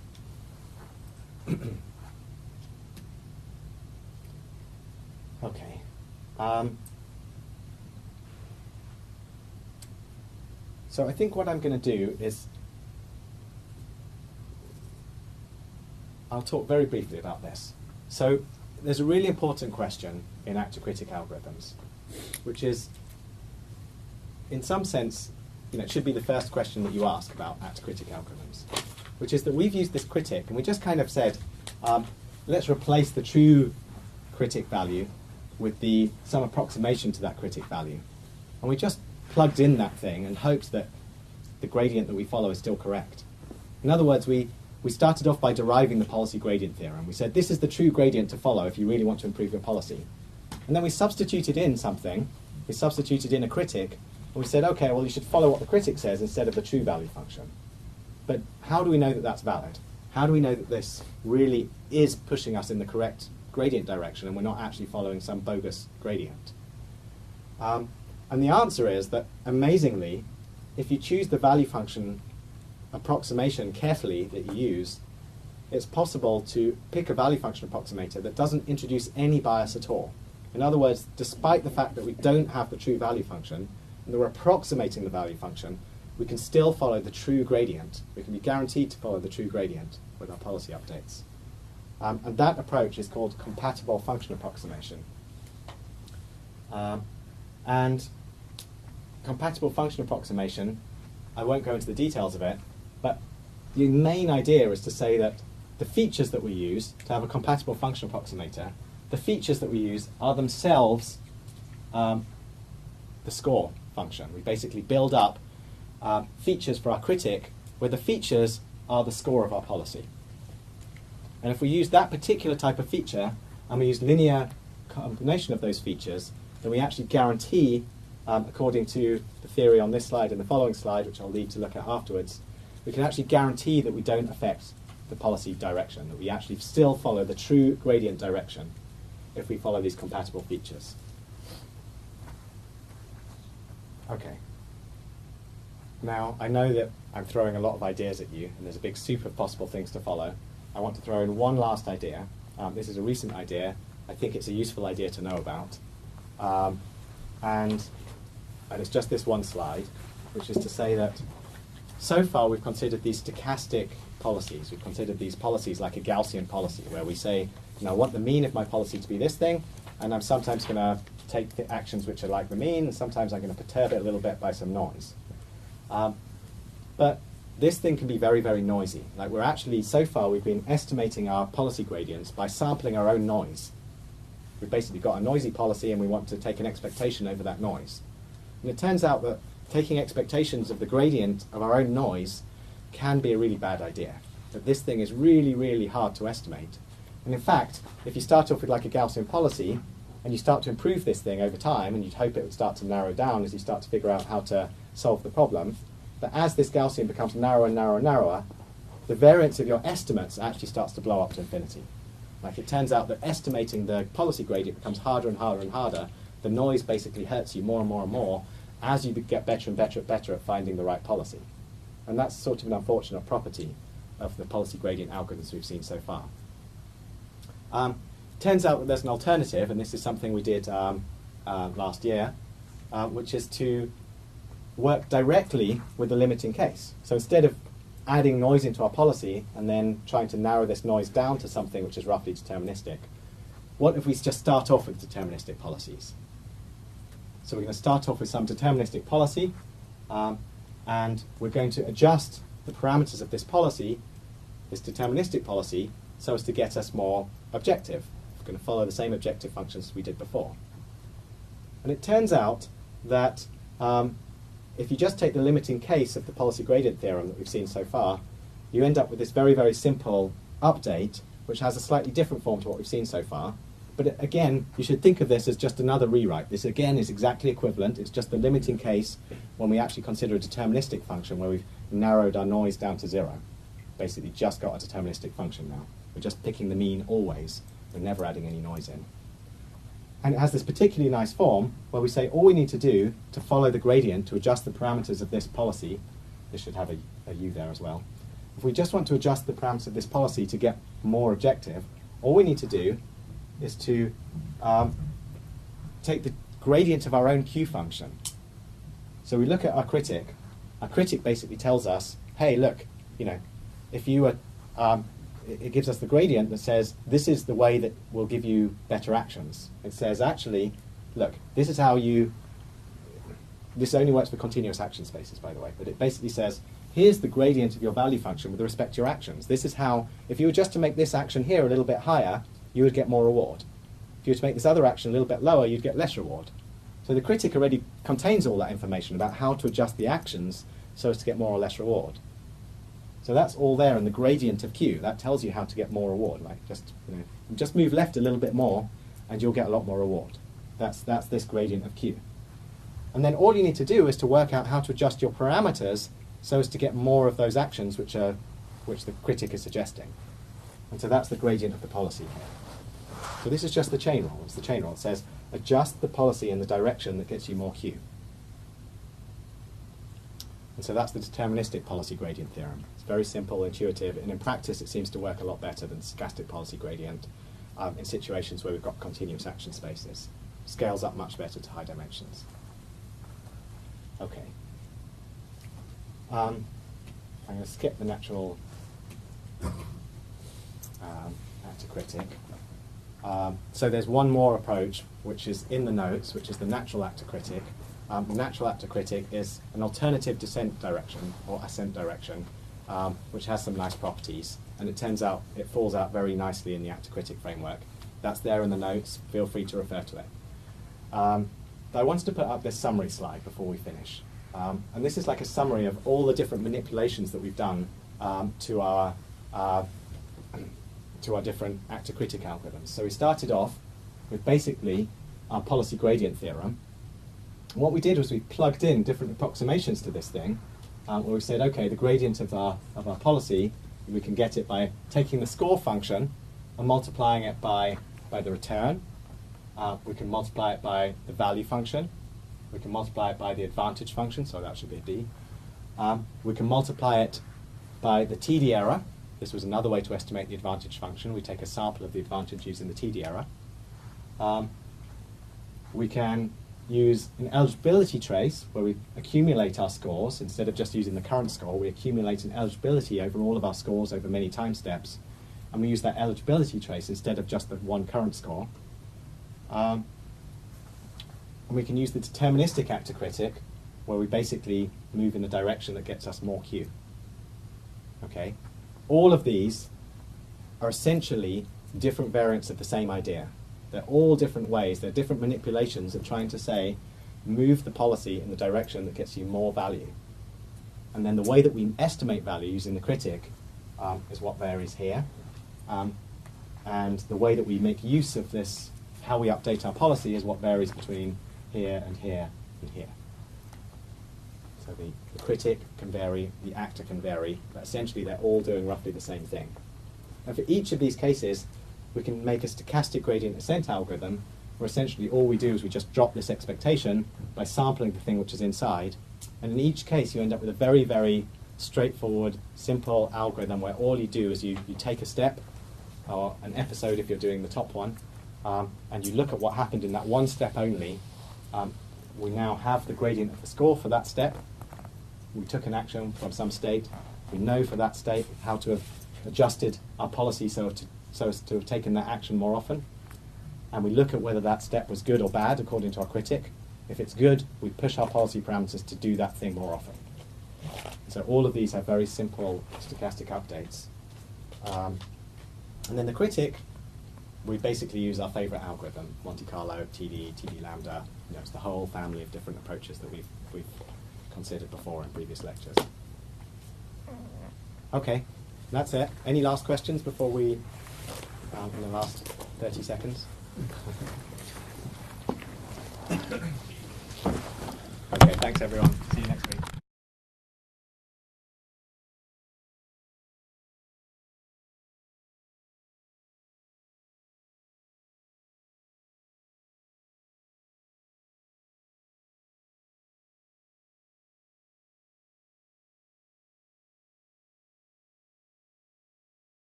Okay. So I think what I'm going to do is I'll talk very briefly about this. So there's a really important question in ActorCritic algorithms, which is, in some sense, it should be the first question that you ask about ActorCritic algorithms, which is that we've used this critic, and we just kind of said, let's replace the true critic value with some approximation to that critic value. And we just plugged in that thing and hoped that the gradient that we follow is still correct. In other words, we started off by deriving the policy gradient theorem. We said, this is the true gradient to follow if you really want to improve your policy. And then we substituted in something. We substituted in a critic, and we said, okay, well, you should follow what the critic says instead of the true value function. But how do we know that that's valid? How do we know that this really is pushing us in the correct gradient direction and we're not actually following some bogus gradient? And the answer is that, amazingly, if you choose the value function approximation carefully that you use, it's possible to pick a value function approximator that doesn't introduce any bias at all. In other words, despite the fact that we don't have the true value function, and that we're approximating the value function, we can still follow the true gradient. We can be guaranteed to follow the true gradient with our policy updates. And that approach is called compatible function approximation. And compatible function approximation, I won't go into the details of it, but the main idea is to say that the features that we use to have a compatible function approximator, the features that we use are themselves the score function. We basically build up features for our critic where the features are the score of our policy. And if we use that particular type of feature and we use linear combination of those features, then we actually guarantee, according to the theory on this slide and the following slide, which I'll leave to look at afterwards, we can actually guarantee that we don't affect the policy direction, that we actually still follow the true gradient direction if we follow these compatible features. Okay. Now, I know that I'm throwing a lot of ideas at you, and there's a big soup of possible things to follow. I want to throw in one last idea. This is a recent idea. I think it's a useful idea to know about. And it's just this one slide, which is to say that so far we've considered these stochastic policies. We've considered these policies like a Gaussian policy, where we say, you know, I want the mean of my policy to be this thing, and I'm sometimes going to take the actions which are like the mean, and sometimes I'm going to perturb it a little bit by some noise. But this thing can be very, very noisy. Like, we're actually, so far, we've been estimating our policy gradients by sampling our own noise. We've basically got a noisy policy and we want to take an expectation over that noise. And it turns out that taking expectations of the gradient of our own noise can be a really bad idea. That this thing is really, really hard to estimate. And in fact, if you start off with like a Gaussian policy and you start to improve this thing over time, and you'd hope it would start to narrow down as you start to figure out how to solve the problem, but as this Gaussian becomes narrower and narrower and narrower, the variance of your estimates actually starts to blow up to infinity. Like, it turns out that estimating the policy gradient becomes harder and harder and harder. The noise basically hurts you more and more and more as you get better and better at finding the right policy. And that's sort of an unfortunate property of the policy gradient algorithms we've seen so far. Turns out that there's an alternative, and this is something we did last year, which is to work directly with the limiting case. So instead of adding noise into our policy and then trying to narrow this noise down to something which is roughly deterministic, what if we just start off with deterministic policies? So we're going to start off with some deterministic policy, and we're going to adjust the parameters of this policy, this deterministic policy, so as to get us more objective. We're going to follow the same objective functions as we did before. And it turns out that if you just take the limiting case of the policy gradient theorem that we've seen so far, you end up with this very, very simple update, which has a slightly different form to what we've seen so far. But again, you should think of this as just another rewrite. This, again, is exactly equivalent. It's just the limiting case when we actually consider a deterministic function where we've narrowed our noise down to 0. Basically just got a deterministic function now. We're just picking the mean always. We're never adding any noise in. And it has this particularly nice form where we say all we need to do to follow the gradient, to adjust the parameters of this policy, this should have a u there as well. If we just want to adjust the parameters of this policy to get more objective, all we need to do is to take the gradient of our own Q function. So we look at our critic. Our critic basically tells us, hey, look, you know, if you were, it gives us the gradient that says this is the way that will give you better actions. It says, actually, look, this is how you, this only works for continuous action spaces, by the way, but it basically says, here's the gradient of your value function with respect to your actions. This is how, if you were just to make this action here a little bit higher, you would get more reward. If you were to make this other action a little bit lower, you'd get less reward. So the critic already contains all that information about how to adjust the actions so as to get more or less reward. So that's all there in the gradient of Q. That tells you how to get more reward. Like just move left a little bit more, and you'll get a lot more reward. That's this gradient of Q. And then all you need to do is to work out how to adjust your parameters so as to get more of those actions which are which the critic is suggesting. And so that's the gradient of the policy here. So this is just the chain rule. It's the chain rule. It says, adjust the policy in the direction that gets you more Q. And so that's the deterministic policy gradient theorem. It's very simple, intuitive, and in practice it seems to work a lot better than stochastic policy gradient in situations where we've got continuous action spaces. Scales up much better to high dimensions. Okay. I'm going to skip the natural actor critic. So there's one more approach, which is in the notes, which is the natural actor critic. The natural actor critic is an alternative descent direction, or ascent direction, which has some nice properties. And it turns out it falls out very nicely in the actor critic framework. That's there in the notes. Feel free to refer to it. But I wanted to put up this summary slide before we finish. And this is like a summary of all the different manipulations that we've done to our different actor critic algorithms. So we started off with basically our policy gradient theorem. And what we did was we plugged in different approximations to this thing, where we said, okay, the gradient of our policy, we can get it by taking the score function and multiplying it by the return. We can multiply it by the value function. We can multiply it by the advantage function, so that should be a D. We can multiply it by the TD error. This was another way to estimate the advantage function. We take a sample of the advantage using the TD error. We can use an eligibility trace where we accumulate our scores. Instead of just using the current score, we accumulate an eligibility over all of our scores over many time steps. And we use that eligibility trace instead of just the one current score. And we can use the deterministic actor critic, where we basically move in the direction that gets us more Q. Okay? All of these are essentially different variants of the same idea. They're all different ways, they're different manipulations of trying to say, move the policy in the direction that gets you more value. And then the way that we estimate value using the critic is what varies here. And the way that we make use of this, how we update our policy, is what varies between here and here and here. So the critic can vary, the actor can vary, but essentially they're all doing roughly the same thing. And for each of these cases, we can make a stochastic gradient ascent algorithm, where essentially all we do is we just drop this expectation by sampling the thing which is inside. And in each case, you end up with a very, very straightforward, simple algorithm where all you do is you take a step, or an episode if you're doing the top one, and you look at what happened in that one step only. We now have the gradient of the score for that step. We took an action from some state. We know for that state how to have adjusted our policy so as to have taken that action more often. And we look at whether that step was good or bad according to our critic. If it's good, we push our policy parameters to do that thing more often. So all of these have very simple stochastic updates. And then the critic, we basically use our favorite algorithm, Monte Carlo, TD, TD lambda. You know, it's the whole family of different approaches that we've considered before in previous lectures. Okay, that's it. Any last questions before we, in the last 30 seconds? Okay, thanks everyone. See you next week.